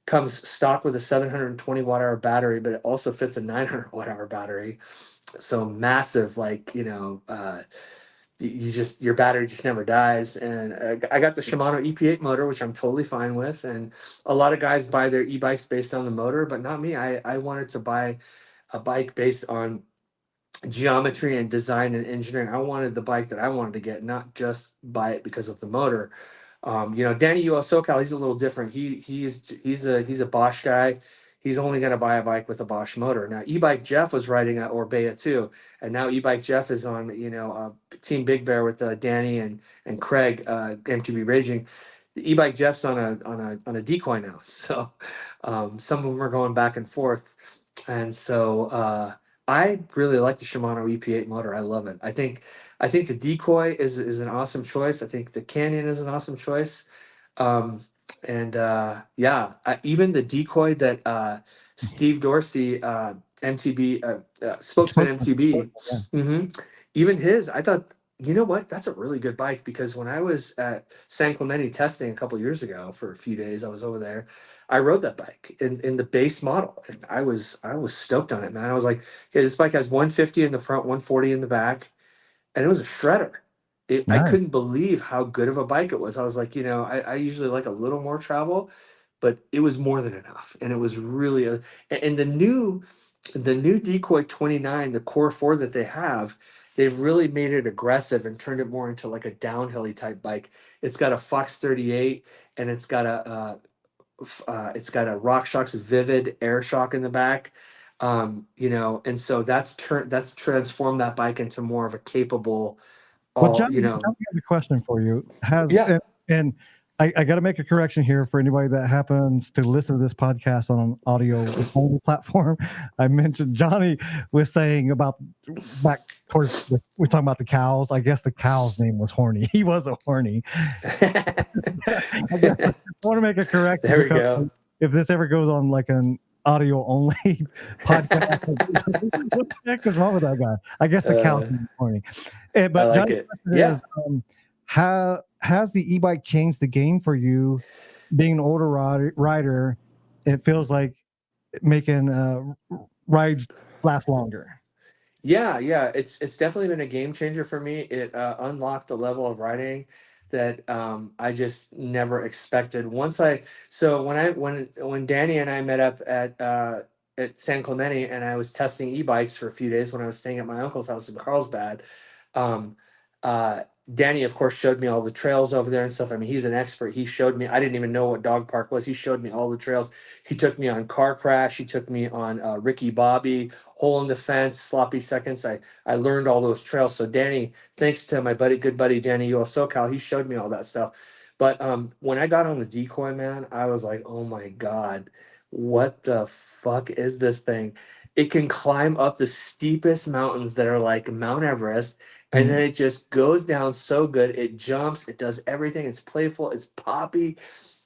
Speaker 2: comes stock with a 720 watt hour battery, but it also fits a 900 watt hour battery. So massive, like, your battery just never dies. And I got the Shimano EP8 motor, which I'm totally fine with. And a lot of guys buy their e-bikes based on the motor, but not me. I wanted to buy a bike based on geometry and design and engineering. I wanted the bike that I wanted to get, not just buy it because of the motor. Danny U SoCal, he's a little different. He's a Bosch guy. He's only going to buy a bike with a Bosch motor. Now, e-bike Jeff was riding at Orbea too, and now e-bike Jeff is on Team Big Bear with Danny and Craig, MTB Raging. E-bike Jeff's on a decoy now, so some of them are going back and forth, and so I really like the Shimano EP8 motor. I love it. I think the decoy is an awesome choice. I think the Canyon is an awesome choice. And even the decoy that Steve Dorsey, MTB spokesman MTB,
Speaker 1: Yeah.
Speaker 2: even his, I thought, you know what, that's a really good bike, because when I was at San Clemente testing a couple years ago for a few days, I was over there. I rode that bike in the base model, and I was stoked on it, man. I was like, okay, this bike has 150 in the front, 140 in the back, and it was a shredder. I
Speaker 1: Nice.
Speaker 2: couldn't believe how good of a bike it was. I was like, I usually like a little more travel, but it was more than enough, and it was really and the new Decoy 29, the Core 4 that they have, they've really made it aggressive and turned it more into like a downhilly type bike. It's got a Fox 38, and it's got a RockShox Vivid air shock in the back. And so that's transformed that bike into more of a capable
Speaker 1: Well,
Speaker 2: all,
Speaker 1: Johnny, I have a question for you.
Speaker 2: yeah.
Speaker 1: And I got to make a correction here for anybody that happens to listen to this podcast on an audio only platform. I mentioned Johnny was saying about back towards we're talking about the cows. I guess the cow's name was Horny. He wasn't horny. I want to make a correction
Speaker 2: There we
Speaker 1: because
Speaker 2: go.
Speaker 1: if this ever goes on like an audio only podcast, what the heck is wrong with that guy? I guess the cow's name is Horny.
Speaker 2: I
Speaker 1: But
Speaker 2: like
Speaker 1: Johnny's
Speaker 2: it.
Speaker 1: question
Speaker 2: Yeah.
Speaker 1: is, how has the e-bike changed the game for you? Being an older rider, it feels like making rides last longer.
Speaker 2: Yeah. It's definitely been a game changer for me. It unlocked a level of riding that I just never expected. So when Danny and I met up at San Clemente, and I was testing e-bikes for a few days when I was staying at my uncle's house in Carlsbad. um, uh, Danny, of course, showed me all the trails over there and stuff. I mean, he's an expert. He showed me. I didn't even know what dog park was. He showed me all the trails. He took me on Car Crash. He took me on Ricky Bobby, Hole in the Fence, Sloppy Seconds. I learned all those trails. So Danny, thanks to my good buddy Danny U of SoCal, he showed me all that stuff. But when I got on the decoy, man, I was like, oh my god, what the fuck is this thing? It can climb up the steepest mountains that are like Mount Everest, and then
Speaker 1: Mm.
Speaker 2: it just goes down so good. It jumps, it does everything. It's playful, it's poppy.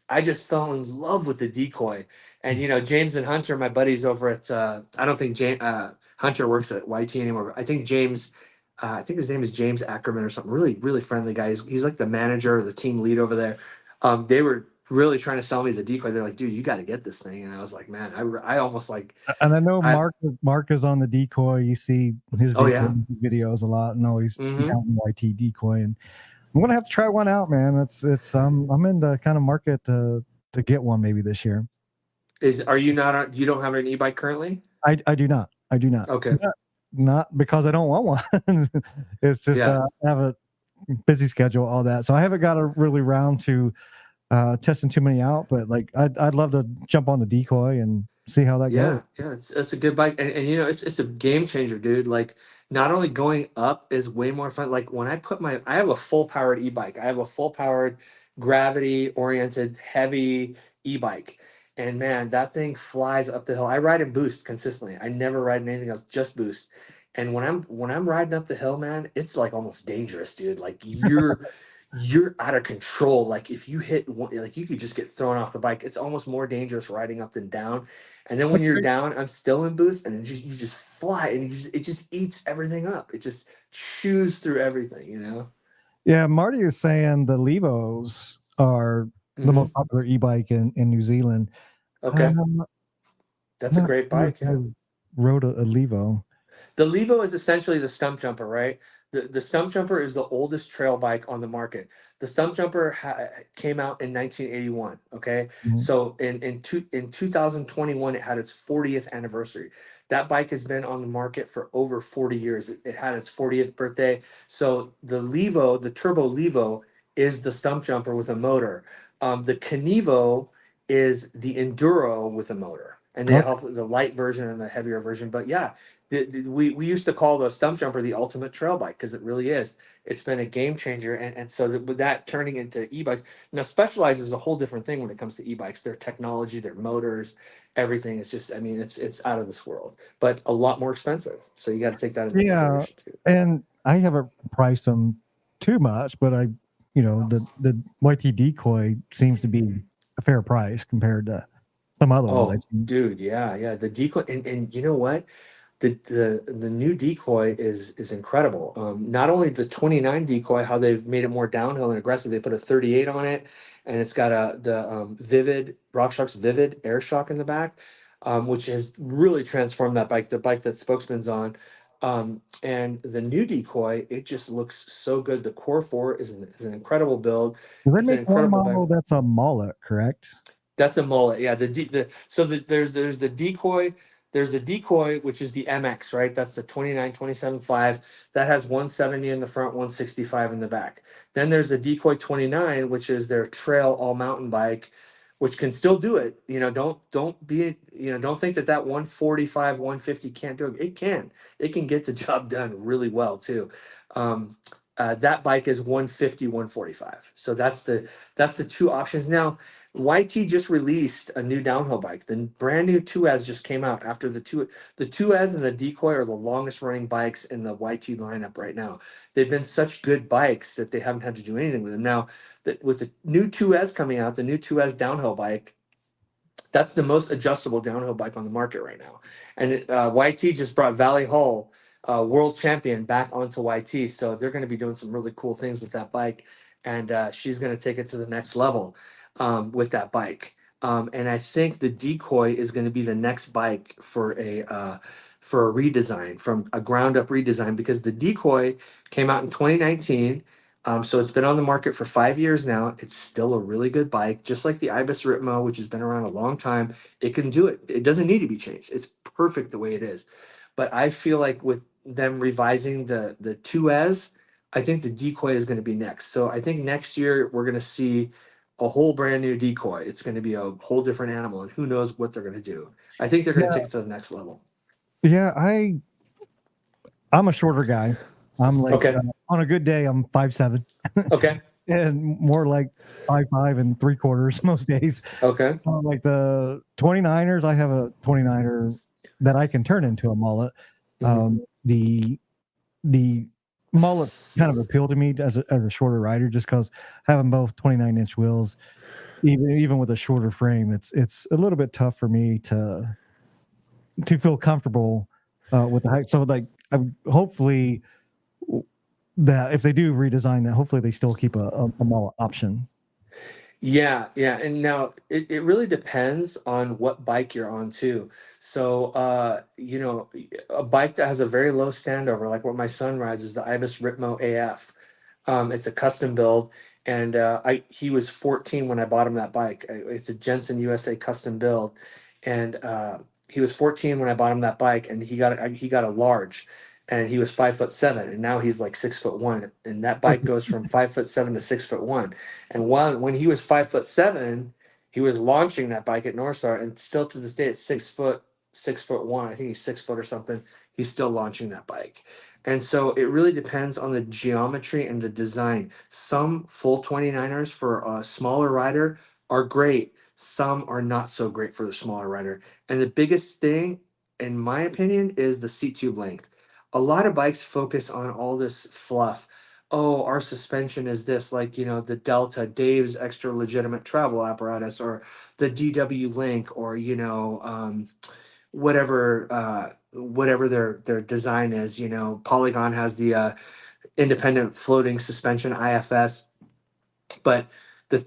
Speaker 2: I just fell in love with the decoy. And James and Hunter, my buddies over at I don't think Hunter works at YT anymore, but I think James, I think his name is James Ackerman or something. Really, really friendly guy. He's like the manager or the team lead over there. They were really trying to sell me the decoy. They're like, dude, you got to get this thing. And I was like, man, I almost like,
Speaker 1: And I know
Speaker 2: I,
Speaker 1: Mark is on the decoy. You see his
Speaker 2: oh
Speaker 1: decoy
Speaker 2: yeah.
Speaker 1: videos a lot, and always
Speaker 2: Hmm.
Speaker 1: down YT decoy. And I'm gonna have to try one out, man. It's I'm in the kind of market to get one maybe this year.
Speaker 2: Are you not, you don't have an e-bike currently?
Speaker 1: I do not. I do not.
Speaker 2: Okay.
Speaker 1: Not because I don't want one. It's just
Speaker 2: Yeah.
Speaker 1: I have a busy schedule, all that. So I haven't got a really round to testing too many out. But like I'd love to jump on the decoy and see how that goes.
Speaker 2: Yeah, it's a good bike, and it's a game changer, dude. Like, not only going up is way more fun. Like when I have a full powered e-bike. I have a full powered gravity oriented heavy e-bike, and man, that thing flies up the hill. I ride in boost consistently. I never ride in anything else, just boost. And when I'm riding up the hill, man, it's like almost dangerous, dude. Like you're out of control. Like if you hit one, like you could just get thrown off the bike. It's almost more dangerous riding up than down. And then when you're down, I'm still in boost, and you just fly, and it just eats everything up. It just chews through everything.
Speaker 1: Yeah, Marty is saying the Levos are the most
Speaker 2: Hmm.
Speaker 1: popular e-bike in New Zealand.
Speaker 2: Okay,
Speaker 1: I'm
Speaker 2: that's a
Speaker 1: not
Speaker 2: great
Speaker 1: sure if
Speaker 2: bike.
Speaker 1: I
Speaker 2: Yeah.
Speaker 1: rode a Levo.
Speaker 2: The Levo is essentially the stump jumper, right? The stump jumper is the oldest trail bike on the market. The stump jumper came out in 1981. Okay,
Speaker 1: Mhm.
Speaker 2: so in 2021, it had its 40th anniversary. That bike has been on the market for over 40 years. It had its 40th birthday. So the Levo, the Turbo Levo, is the stump jumper with a motor. The Canevo is the Enduro with a motor, and they
Speaker 1: Okay.
Speaker 2: have the light version and the heavier version. But yeah, we used to call the stump jumper the ultimate trail bike because it really is. It's been a game changer, and so with that turning into e-bikes. Now, Specialized is a whole different thing when it comes to e-bikes. Their technology, their motors, everything is just, I mean, it's out of this world, but a lot more expensive. So you got to take that into
Speaker 1: Yeah,
Speaker 2: consideration too.
Speaker 1: and I haven't priced them too much, but the YT decoy seems to be a fair price compared to some other ones I've
Speaker 2: Oh,
Speaker 1: seen.
Speaker 2: dude, yeah. The decoy, and you know what? The new decoy is incredible. Not only the 29 decoy, how they've made it more downhill and aggressive. They put a 38 on it, and it's got the Vivid RockShox Vivid air shock in the back, which has really transformed that bike. The bike that Spokesman's on, and the new decoy, it just looks so good. The Core 4 is an incredible build.
Speaker 1: Do they
Speaker 2: It's an
Speaker 1: make one
Speaker 2: incredible bike.
Speaker 1: model that's a mullet, correct?
Speaker 2: That's a mullet. Yeah. There's the decoy. There's the decoy, which is the MX, right? That's the 29/27/5. That has 170 in the front, 165 in the back. Then there's the decoy 29, which is their trail all mountain bike, which can still do it. Don't think that 145, 150 can't do it. It can. It can get the job done really well too. Um, that bike is 150, 145. So that's the two options. Now, YT just released a new downhill bike. The brand new 2S just came out after the 2S and the Decoy are the longest running bikes in the YT lineup right now. They've been such good bikes that they haven't had to do anything with them. Now, that with the new 2S coming out, the new 2S downhill bike, that's the most adjustable downhill bike on the market right now. And YT just brought Valley Hall, world champion, back onto YT. So they're going to be doing some really cool things with that bike. And she's going to take it to the next level with that bike. And I think the Decoy is going to be the next bike for a redesign, from a ground up redesign, because the Decoy came out in 2019. So it's been on the market for 5 years now. It's still a really good bike, just like the Ibis Ritmo, which has been around a long time. It can do it. It doesn't need to be changed. It's perfect the way it is. But I feel like with them revising the 2S, I think the Decoy is going to be next. So I think next year we're going to see a whole brand new Decoy. It's going to be a whole different animal, and who knows what they're going to do. I think they're going to
Speaker 1: Yeah,
Speaker 2: take it to the next level.
Speaker 1: yeah. I'm a shorter guy. I'm like
Speaker 2: Okay.
Speaker 1: on a good day, I'm 5'7",
Speaker 2: Okay.
Speaker 1: and more like 5'5" and 3/4 most days.
Speaker 2: Okay.
Speaker 1: Like the 29ers, I have a 29er that I can turn into a mullet.
Speaker 2: Mhm.
Speaker 1: The mullet kind of appealed to me as a shorter rider, just because having both 29-inch wheels, even with a shorter frame, it's a little bit tough for me to feel comfortable with the height. So like, hopefully that if they do redesign that, hopefully they still keep a mullet option.
Speaker 2: Yeah, yeah. And now it really depends on what bike you're on too. So a bike that has a very low standover, like what my son rides, is the Ibis Ritmo AF. It's a custom build, and I he was 14 when I bought him that bike. It's a Jensen USA custom build, and he was 14 when I bought him that bike, and he got a large, and he was 5'7", and now he's like 6'1", and that bike goes from 5'7" to 6'1". And when he was 5'7", he was launching that bike at North Star, and still to this day at 6 foot, 6'1". I think he's 6 foot or something. He's still launching that bike. And so it really depends on the geometry and the design. Some full 29ers for a smaller rider are great. Some are not so great for the smaller rider. And the biggest thing, in my opinion, is the seat tube length. A lot of bikes focus on all this fluff. Oh, our suspension is this, like, the Delta, Dave's extra legitimate travel apparatus, or the DW Link, or, whatever their design is. Polygon has the independent floating suspension, IFS. But the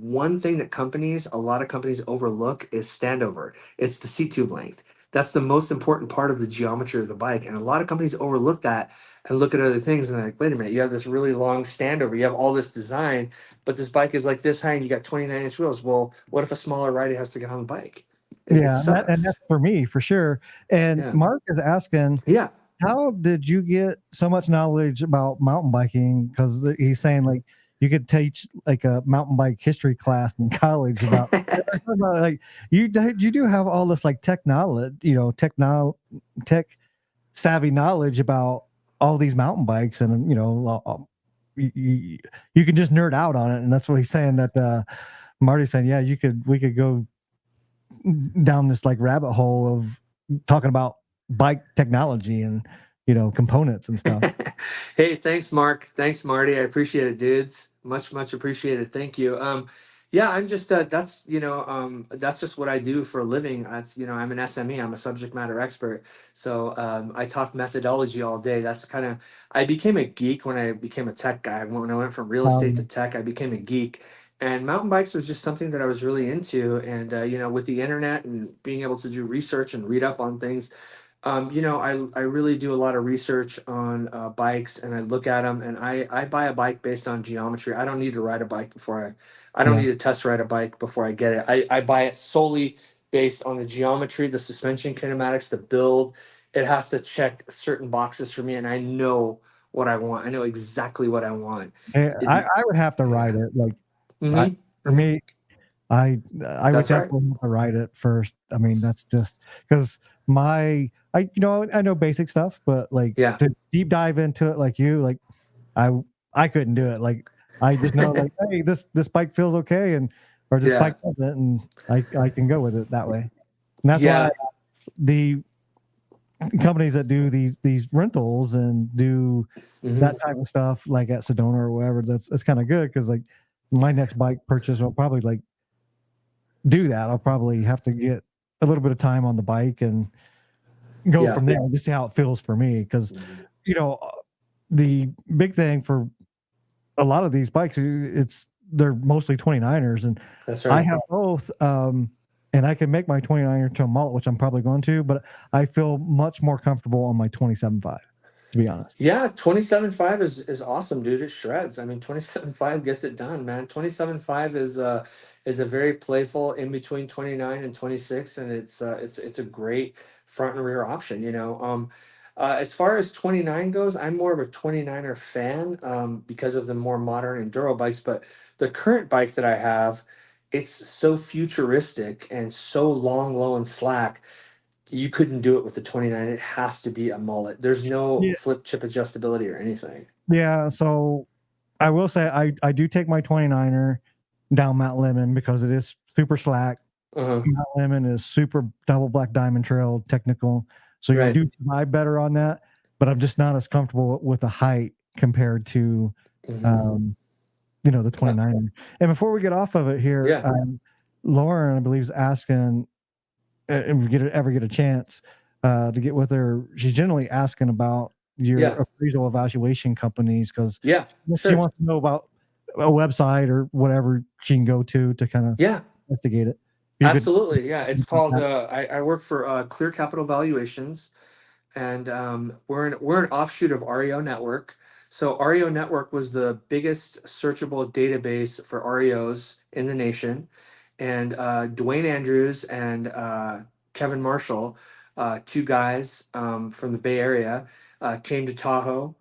Speaker 2: one thing that a lot of companies overlook is standover. It's the seat tube length. That's the most important part of the geometry of the bike. And a lot of companies overlook that and look at other things and they're like, wait a minute, you have this really long standover, you have all this design, but this bike is like this high and you got 29-inch wheels. Well, what if a smaller rider has to get on the bike? It
Speaker 1: Yeah, and
Speaker 2: sucks.
Speaker 1: that's for me for sure. And
Speaker 2: Yeah.
Speaker 1: Mark is asking,
Speaker 2: Yeah.
Speaker 1: how did you get so much knowledge about mountain biking? Because he's saying like you could teach like a mountain bike history class in college about like you do have all this like tech knowledge, tech savvy knowledge about all these mountain bikes, and you can just nerd out on it, and that's what he's saying. That Marty's saying, yeah, we could go down this like rabbit hole of talking about bike technology and components and stuff.
Speaker 2: Hey, thanks, Mark. Thanks, Marty. I appreciate it, dudes. Much appreciated. Thank you. Yeah, I'm just that's just what I do for a living. I'm an SME. I'm a subject matter expert. So I talk methodology all day. I became a geek when I became a tech guy. When I went from real estate to
Speaker 1: Um,
Speaker 2: tech, I became a geek. And mountain bikes was just something that I was really into. And with the internet and being able to do research and read up on things, I really do a lot of research on bikes, and I look at them, and I buy a bike based on geometry. I don't need to ride a bike I don't
Speaker 1: yeah.
Speaker 2: need to test ride a bike before I get it. I buy it solely based on the geometry, the suspension kinematics, the build. It has to check certain boxes for me, and I know what I want. I know exactly what I want.
Speaker 1: I would have to
Speaker 2: Yeah.
Speaker 1: ride it. Like, I,
Speaker 2: Mm-hmm.
Speaker 1: for
Speaker 2: Mm-hmm.
Speaker 1: me, I would
Speaker 2: That's right.
Speaker 1: definitely have to ride it first. I mean, that's just because I know basic stuff, but like
Speaker 2: Yeah.
Speaker 1: to deep dive into it like you, like I I couldn't do it. Like I just know like, hey, this bike feels okay, and or this bike
Speaker 2: Yeah.
Speaker 1: doesn't, and I can go with it that way. And that's why
Speaker 2: Yeah.
Speaker 1: the companies that do these rentals and do
Speaker 2: Hmm.
Speaker 1: that type of stuff, like at Sedona or wherever, that's kind of good because like my next bike purchase will probably like do that. I'll probably have to get a little bit of time on the bike and go
Speaker 2: Yeah.
Speaker 1: from there and just see how it feels for me. Because you know, the big thing for a lot of these bikes, they're mostly 29ers, and
Speaker 2: That's
Speaker 1: I
Speaker 2: right.
Speaker 1: have both. And I can make my 29er to a mullet, which I'm probably going to, but I feel much more comfortable on my 27.5, to be honest.
Speaker 2: Yeah, 27.5 is awesome, dude. It shreds. I mean, 27.5 gets it done, man. 27.5 is a very playful in between 29 and 26, and it's a great front and rear option, you know. As far as 29 goes, I'm more of a 29er fan because of the more modern enduro bikes, but the current bike that I have, it's so futuristic and so long, low, and slack. You couldn't do it with the 29. It has to be a mullet. There's no
Speaker 1: Yeah,
Speaker 2: flip chip adjustability or anything.
Speaker 1: yeah. So I will say I do take my 29er down Mount Lemon because it is super slack.
Speaker 2: Uh-huh.
Speaker 1: Mount Lemon is super double black diamond trail technical, so you
Speaker 2: Right.
Speaker 1: do survive better on that. But I'm just not as comfortable with the height compared to,
Speaker 2: Hmm.
Speaker 1: um, the 29er. And before we get off of it here,
Speaker 2: Yeah.
Speaker 1: Lauren, I believe, is asking, and we ever get a chance to get with her. She's generally asking about your
Speaker 2: Yeah.
Speaker 1: appraisal evaluation companies because
Speaker 2: Yeah.
Speaker 1: she
Speaker 2: Sure.
Speaker 1: wants to know about a website or whatever she can go to kind of
Speaker 2: Yeah.
Speaker 1: investigate it. If you could.
Speaker 2: Absolutely. Yeah. It's called. I work for Clear Capital Valuations, and we're an offshoot of REO Network. So REO Network was the biggest searchable database for REOs in the nation, and Dwayne Andrews and Kevin Marshall, two guys from the Bay Area, came to Tahoe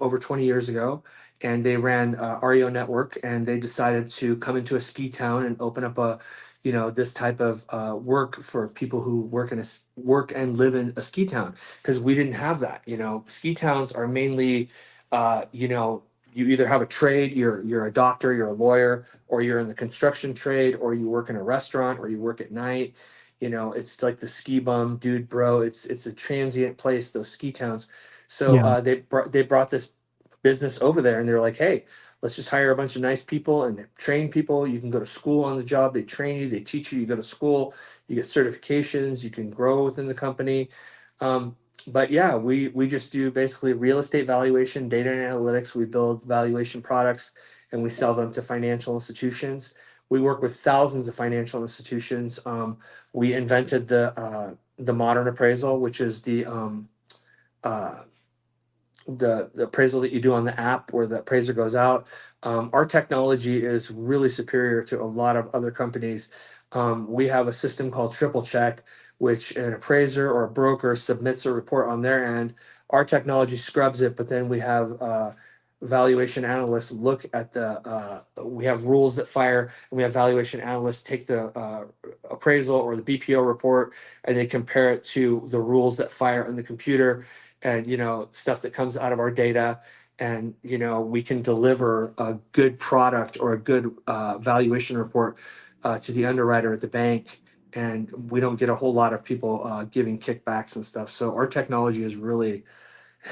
Speaker 2: over 20 years ago, and they ran REO Network, and they decided to come into a ski town and open up this type of work for people who work and live in a ski town, because we didn't have that. Ski towns are mainly, you either have a trade, you're a doctor, you're a lawyer, or you're in the construction trade, or you work in a restaurant, or you work at night. It's like the ski bum dude, bro. It's a transient place, those ski towns. So
Speaker 1: Yeah,
Speaker 2: they brought this business over there, and they're like, hey, let's just hire a bunch of nice people and train people. You can go to school on the job. They train you, they teach you. You go to school, you get certifications, you can grow within the company. But yeah, we just do basically real estate valuation, data and analytics. We build valuation products and we sell them to financial institutions. We work with thousands of financial institutions. We invented the modern appraisal, which is uh, the appraisal that you do on the app where the appraiser goes out. Our technology is really superior to a lot of other companies. We have a system called Triple Check, which an appraiser or a broker submits a report on their end. Our technology scrubs it, but then we have valuation analysts look at we have rules that fire, and we have valuation analysts take the appraisal or the BPO report, and they compare it to the rules that fire on the computer, and stuff that comes out of our data, and we can deliver a good product or a good valuation report to the underwriter at the bank, and we don't get a whole lot of people giving kickbacks and stuff. So our technology is really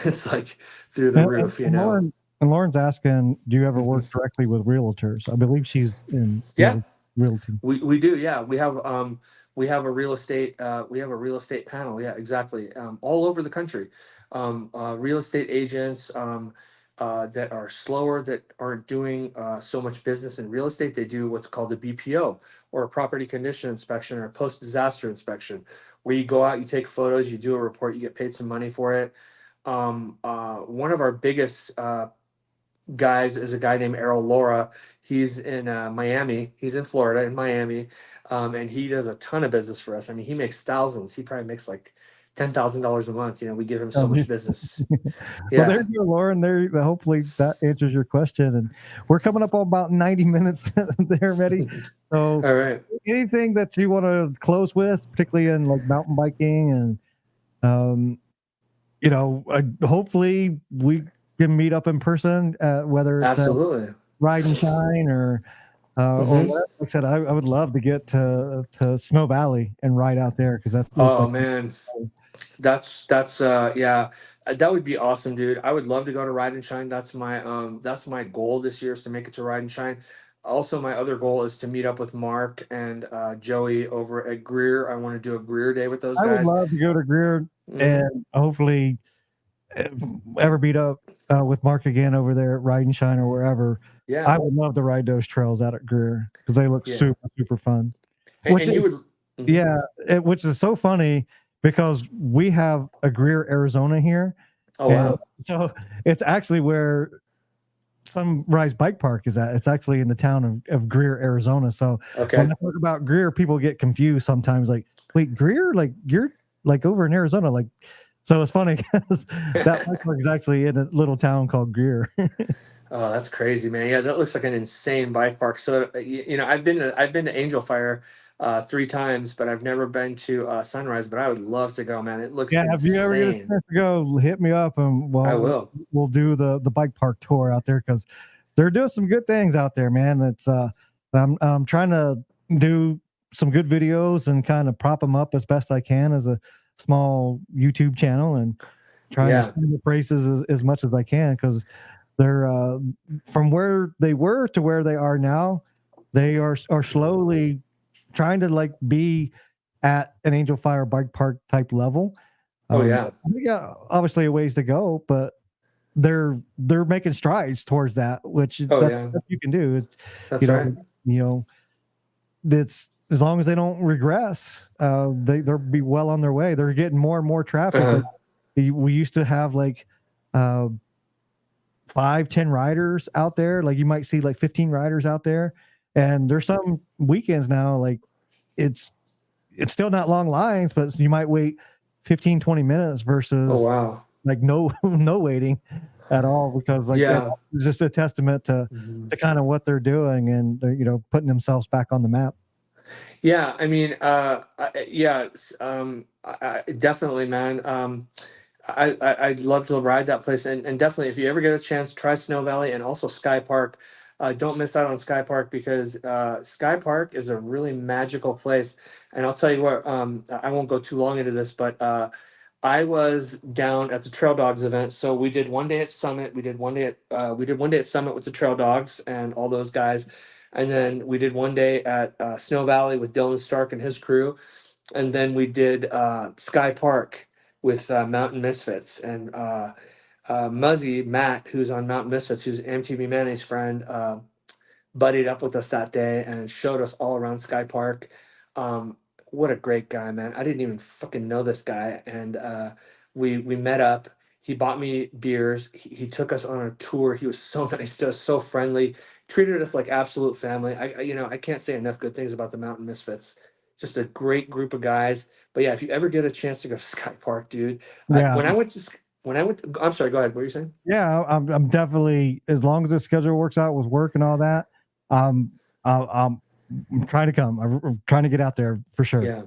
Speaker 2: it's like through the
Speaker 1: and, and,
Speaker 2: roof.
Speaker 1: and Lauren's asking, do you ever
Speaker 2: Mhm.
Speaker 1: work directly with realtors? I believe she's in
Speaker 2: Yeah.
Speaker 1: realty.
Speaker 2: We do, yeah. We have a real estate panel, yeah, exactly. All over the country. Real estate agents that are slower, that aren't doing so much business in real estate. They do what's called a BPO, or a property condition inspection, or a post disaster inspection, where you go out, you take photos, you do a report, you get paid some money for it. One of our biggest guys is a guy named Errol Laura. He's in Miami. He's in Florida, in Miami, and he does a ton of business for us. I mean, he makes thousands. He probably makes like $10,000 a month. You know, we give him so
Speaker 1: Um,
Speaker 2: much business.
Speaker 1: well, there
Speaker 2: Yeah.
Speaker 1: you go, Lauren. There, hopefully that answers your question. And we're coming up on about 90 minutes there, Mehdi. So,
Speaker 2: All right.
Speaker 1: anything that you want to close with, particularly in like mountain biking, and um, hopefully we can meet up in person, whether it's at
Speaker 2: Absolutely.
Speaker 1: Ride and Shine or
Speaker 2: Hmm.
Speaker 1: whatever. Like I said, I would love to get to Snow Valley and ride out there because that looks
Speaker 2: Oh
Speaker 1: like
Speaker 2: man, that's yeah, that would be awesome, dude. I would love to go to Ride and Shine. That's my goal this year, is to make it to Ride and Shine. Also, my other goal is to meet up with Mark and Joey over at Greer. I want to do a Greer day with those
Speaker 1: I would
Speaker 2: guys.
Speaker 1: love to go to Greer
Speaker 2: Hmm.
Speaker 1: and hopefully uh, ever meet up with Mark again over there at Ride and Shine or wherever.
Speaker 2: Yeah,
Speaker 1: I would love to ride those trails out at Greer because they look
Speaker 2: yeah,
Speaker 1: super super fun.
Speaker 2: and,
Speaker 1: Which
Speaker 2: and
Speaker 1: is,
Speaker 2: you would. Mhm.
Speaker 1: yeah, which is so funny because we have a Greer, Arizona here,
Speaker 2: Oh
Speaker 1: and
Speaker 2: wow.
Speaker 1: so it's actually where Sunrise Bike Park is at. It's actually in the town of Greer, Arizona. So when
Speaker 2: Okay.
Speaker 1: I talk about Greer, people get confused sometimes. Like, wait, Greer? Like you're like over in Arizona? Like, so it's funny because that bike park is actually in a little town called Greer.
Speaker 2: Oh, that's crazy, man. Yeah, that looks like an insane bike park. So, I've been to Angel Fire 3 times, but I've never been to Sunrise. But I would love to go, man. It looks
Speaker 1: Yeah, if you ever get a
Speaker 2: insane.
Speaker 1: chance to go, hit me up and
Speaker 2: I
Speaker 1: we'll
Speaker 2: will.
Speaker 1: we'll do the bike park tour out there because they're doing some good things out there, man. It's I'm trying to do some good videos and kind of prop them up as best I can as a small YouTube channel and trying to
Speaker 2: Yeah.
Speaker 1: sing the praises as much as I can because they're from where they were to where they are now, they are slowly trying to like be at an Angel Fire bike park type level.
Speaker 2: Oh yeah.
Speaker 1: We got obviously a ways to go, but they're making strides towards that, which
Speaker 2: Oh
Speaker 1: that's
Speaker 2: yeah.
Speaker 1: what you can do. It's, you
Speaker 2: That's
Speaker 1: know,
Speaker 2: right.
Speaker 1: you know, that's as long as they don't regress, they'll be well on their way. They're getting more and more traffic. Like
Speaker 2: Uh-huh.
Speaker 1: we used to have like uh 5, 10 riders out there. Like you might see like 15 riders out there. And there's some weekends now, like it's it's still not long lines, but you might wait 15, 20 minutes
Speaker 2: Oh
Speaker 1: versus
Speaker 2: wow.
Speaker 1: like no no waiting at all because like
Speaker 2: Yeah.
Speaker 1: it's just a testament
Speaker 2: Mhm.
Speaker 1: to kind of what they're doing and they're, putting themselves back on the map.
Speaker 2: Yeah. I mean, yeah. Definitely, man. I'd love to ride that place, and definitely if you ever get a chance, try Snow Valley and also Sky Park. Don't miss out on Sky Park because Sky Park is a really magical place. And I'll tell you what, I won't go too long into this, but I was down at the Trail Dogs event. So we did one day at Summit. We did one day at Summit with the Trail Dogs and all those guys, and then we did one day at Snow Valley with Dylan Stark and his crew, and then we did Sky Park with Mountain Misfits and Muzzy Matt, who's on Mountain Misfits, who's MTB Manny's friend, buddied up with us that day and showed us all around Sky Park. Um, what a great guy, man! I didn't even fucking know this guy, and we met up. He bought me beers. He took us on a tour. He was so nice to us, so friendly, treated us like absolute family. I can't say enough good things about the Mountain Misfits. Just a great group of guys. But yeah, if you ever get a chance to go to Sky Park, dude,
Speaker 1: Yeah,
Speaker 2: when I went to I'm sorry, go ahead. What were you saying?
Speaker 1: yeah, I'm definitely as long as the schedule works out with work and all that. Um, I'm trying to come. I'm trying to get out there for sure.
Speaker 2: Yeah.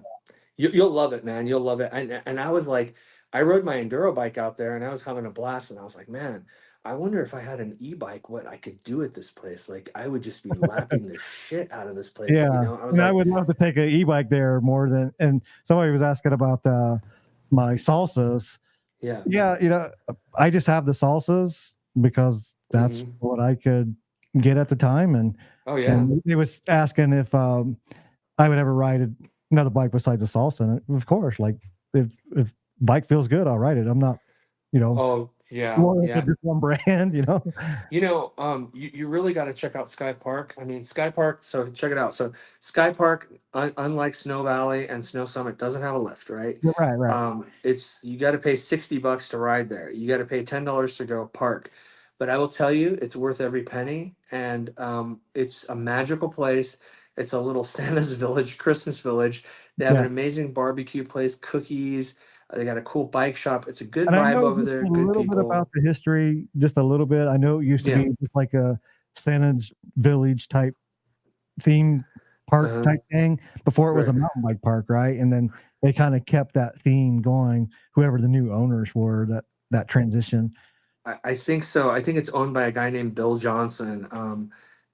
Speaker 2: You'll love it, man. You'll love it. And I was like, I rode my enduro bike out there, and I was having a blast. And I was like, man, I wonder if I had an e-bike, what I could do at this place. Like, I would just be lapping the shit out of this place.
Speaker 1: Yeah,
Speaker 2: I was
Speaker 1: and I
Speaker 2: like,
Speaker 1: would love to take an e-bike there more than. And somebody was asking about my salsas.
Speaker 2: yeah.
Speaker 1: Yeah, I just have the salsas because that's
Speaker 2: Hmm.
Speaker 1: what I could get at the time,
Speaker 2: Oh yeah.
Speaker 1: and he was asking if I would ever ride another bike besides a salsa. And of course, like if bike feels good, I'll ride it. I'm not, you know,
Speaker 2: Oh yeah.
Speaker 1: loyal to
Speaker 2: Yeah.
Speaker 1: just one brand.
Speaker 2: You really got to check out Sky Park. I mean, Sky Park. So check it out. So Sky Park, unlike Snow Valley and Snow Summit, doesn't have a lift, right?
Speaker 1: Right, right.
Speaker 2: It's you got to pay $60 to ride there. You got to pay $10 to go park. But I will tell you, it's worth every penny, and it's a magical place. It's a little Santa's village, Christmas village. They have an
Speaker 1: Yeah.
Speaker 2: amazing barbecue place, cookies. They got a cool bike shop. It's a good
Speaker 1: And I
Speaker 2: vibe
Speaker 1: know
Speaker 2: over
Speaker 1: just
Speaker 2: there.
Speaker 1: a
Speaker 2: Good
Speaker 1: little bit
Speaker 2: people.
Speaker 1: about the history, just a little bit. I know it used to
Speaker 2: Yeah.
Speaker 1: be just like a Santa's Village type theme park
Speaker 2: Uh-huh.
Speaker 1: type thing before it was a
Speaker 2: Right.
Speaker 1: mountain bike park, right? And then they kind of kept that theme going, whoever the new owners were, that transition.
Speaker 2: I think so. I think it's owned by a guy named Bill Johnson.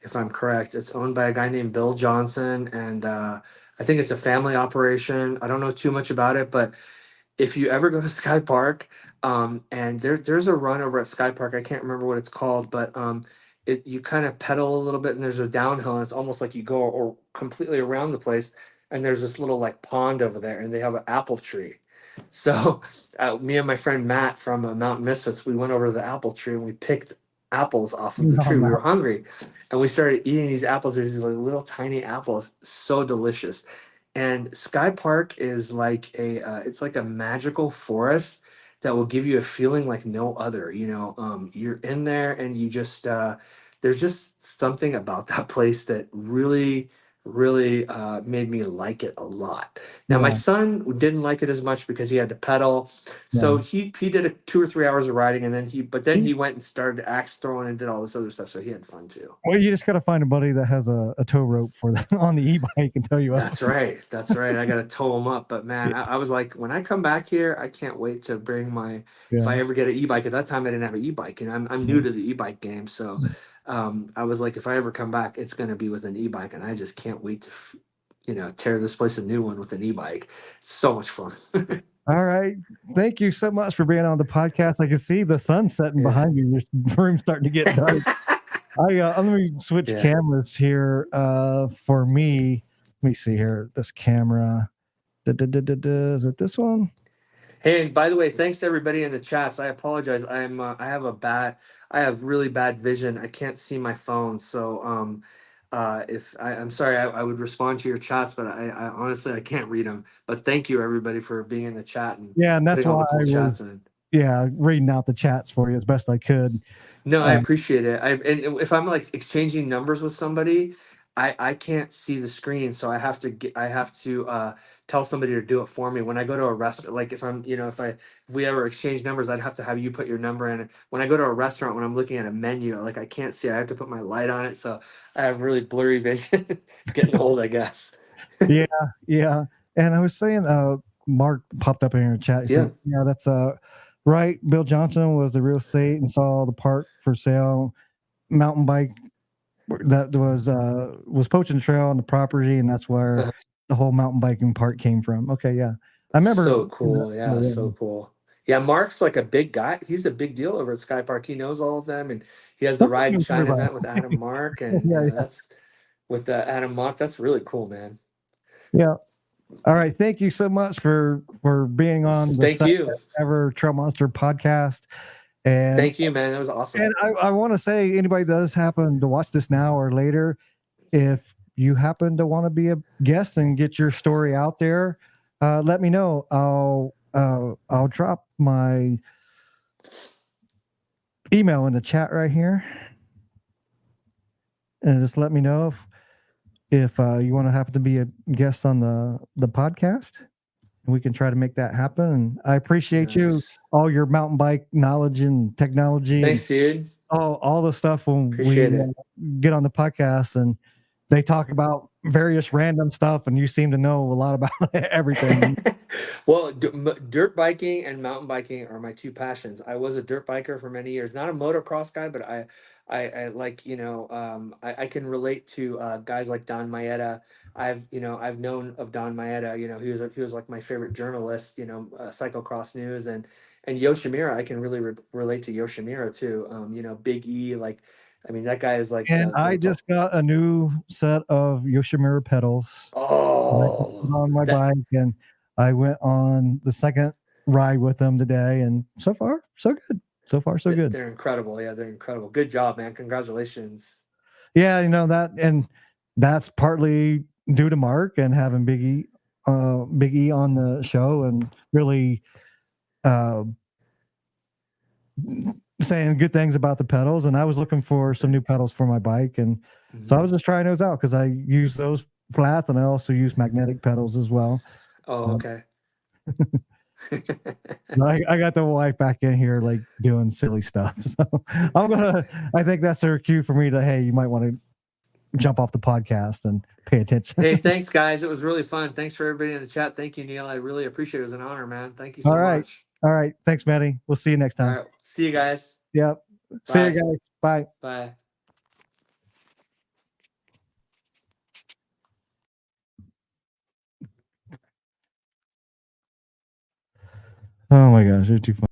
Speaker 2: If I'm correct, it's owned by a guy named Bill Johnson, and I think it's a family operation. I don't know too much about it, but if you ever go to Sky Park, and there's a run over at Sky Park. I can't remember what it's called, but you kind of pedal a little bit, and there's a downhill, and it's almost like you go or completely around the place, and there's this little like pond over there, and they have an apple tree. So me and my friend Matt from Mountain Misfits, we went over to the apple tree and we picked apples off of the
Speaker 1: No,
Speaker 2: tree. We
Speaker 1: no.
Speaker 2: were hungry, and we started eating these apples. There's these like little tiny apples, so delicious. And Sky Park is like it's like a magical forest that will give you a feeling like no other. You're in there and you just there's just something about that place that really, really made me like it a lot. Now my
Speaker 1: Yeah,
Speaker 2: son didn't like it as much because he had to pedal,
Speaker 1: yeah.
Speaker 2: so he did 2 or 3 hours of riding, and then
Speaker 1: You-
Speaker 2: he went and started axe throwing and did all this other stuff, so he had fun too.
Speaker 1: Well, you just got to find a buddy that has a tow rope for that on the e-bike and tow you up.
Speaker 2: That's right. That's right. I got to tow them up. But man,
Speaker 1: Yeah,
Speaker 2: I was like, when I come back here, I can't wait to bring if I
Speaker 1: yeah,
Speaker 2: ever get an e-bike. At that time, I didn't have an e-bike, and I'm new
Speaker 1: yeah.
Speaker 2: to the e-bike game. So I was like, if I ever come back, it's going to be with an e-bike. And I just can't wait to, tear this place a new one with an e-bike. It's so much fun.
Speaker 1: All right. Thank you so much for being on the podcast. I can see the sun setting
Speaker 2: Yeah.
Speaker 1: behind you. Your room's starting to get dark. Let me switch
Speaker 2: Yeah.
Speaker 1: cameras here. For me, let me see here. This camera. Is it this one?
Speaker 2: Hey, and by the way, thanks to everybody in the chats. I apologize. I have really bad vision. I can't see my phone. So, if I'm sorry, I would respond to your chats, but I honestly, I can't read them. But thank you everybody for being in the chat and
Speaker 1: Yeah, and that's
Speaker 2: putting all
Speaker 1: why
Speaker 2: the cool
Speaker 1: I was
Speaker 2: chats in.
Speaker 1: reading out the chats for you as best I could.
Speaker 2: No, I appreciate it. And if I'm like exchanging numbers with somebody, I can't see the screen, so I have to tell somebody to do it for me. When I go to a restaurant, like if we ever exchange numbers, I'd have to have you put your number in. When I go to a restaurant, when I'm looking at a menu, like I can't see, I have to put my light on it, so I have really blurry vision. Getting old, I guess.
Speaker 1: Yeah, yeah. And I was saying, Mark popped up in your chat. He
Speaker 2: Yeah.
Speaker 1: said, "Yeah, that's right. Bill Johnson was the real estate and saw the park for sale, mountain bike that was poaching the trail on the property, and that's where the whole mountain biking part came from." Okay, yeah, I remember.
Speaker 2: So cool. Yeah, so cool. Yeah, Mark's like a big guy. He's a big deal over at Sky Park. He knows all of them, and he has the
Speaker 1: Somebody
Speaker 2: Ride and
Speaker 1: knows
Speaker 2: Shine
Speaker 1: everybody.
Speaker 2: event with Adam Mark, and
Speaker 1: Yeah, yeah,
Speaker 2: that's with Adam Mock. That's really cool, man.
Speaker 1: yeah. All right, thank you so much for being on the
Speaker 2: Thank
Speaker 1: second
Speaker 2: you.
Speaker 1: ever Trail Monster podcast. And
Speaker 2: Thank you, man. That was awesome.
Speaker 1: I want to say, anybody does happen to watch this now or later, if you happen to want to be a guest and get your story out there, let me know. I'll drop my email in the chat right here, and just let me know if you want to happen to be a guest on the podcast. We can try to make that happen. And I appreciate you,
Speaker 2: Nice.
Speaker 1: all your mountain bike knowledge and technology,
Speaker 2: Thanks, dude.
Speaker 1: and all the stuff when
Speaker 2: Appreciate
Speaker 1: we
Speaker 2: it.
Speaker 1: get on the podcast and they talk about various random stuff, and you seem to know a lot about everything.
Speaker 2: Well, dirt biking and mountain biking are my two passions. I was a dirt biker for many years, not a motocross guy, but I like, I can relate to guys like Don Maeda. I've known of Don Maeda. He was like my favorite journalist. Cyclocross News and Yoshimura. I can really relate to Yoshimura too. Big E. Like, I mean, that guy is like
Speaker 1: And I
Speaker 2: the
Speaker 1: just got a new set of Yoshimura pedals
Speaker 2: oh
Speaker 1: on my
Speaker 2: that
Speaker 1: bike, and I went on the second ride with them today, and so far so good. So far so good.
Speaker 2: they're incredible. Yeah, they're incredible. Good job, man. Congratulations.
Speaker 1: Yeah, that, and that's partly due to Mark and having Big E on the show, and really saying good things about the pedals. And I was looking for some new pedals for my bike, and So I
Speaker 2: Mhm.
Speaker 1: was just trying those out because I use those flats and I also use magnetic pedals as well.
Speaker 2: Oh, okay.
Speaker 1: I got the wife back in here like doing silly stuff. So I think that's her cue for me to, hey, you might want to jump off the podcast and pay attention.
Speaker 2: Hey, thanks, guys. It was really fun. Thanks for everybody in the chat. Thank you, Neil. I really appreciate it. It was an honor, man. Thank you
Speaker 1: All
Speaker 2: so
Speaker 1: right.
Speaker 2: much.
Speaker 1: All right. Thanks, Manny. We'll see you next
Speaker 2: All
Speaker 1: time.
Speaker 2: right. See you guys.
Speaker 1: Yep. See you
Speaker 2: Bye.
Speaker 1: guys. Bye.
Speaker 2: Bye.
Speaker 1: Oh my gosh, you're too funny.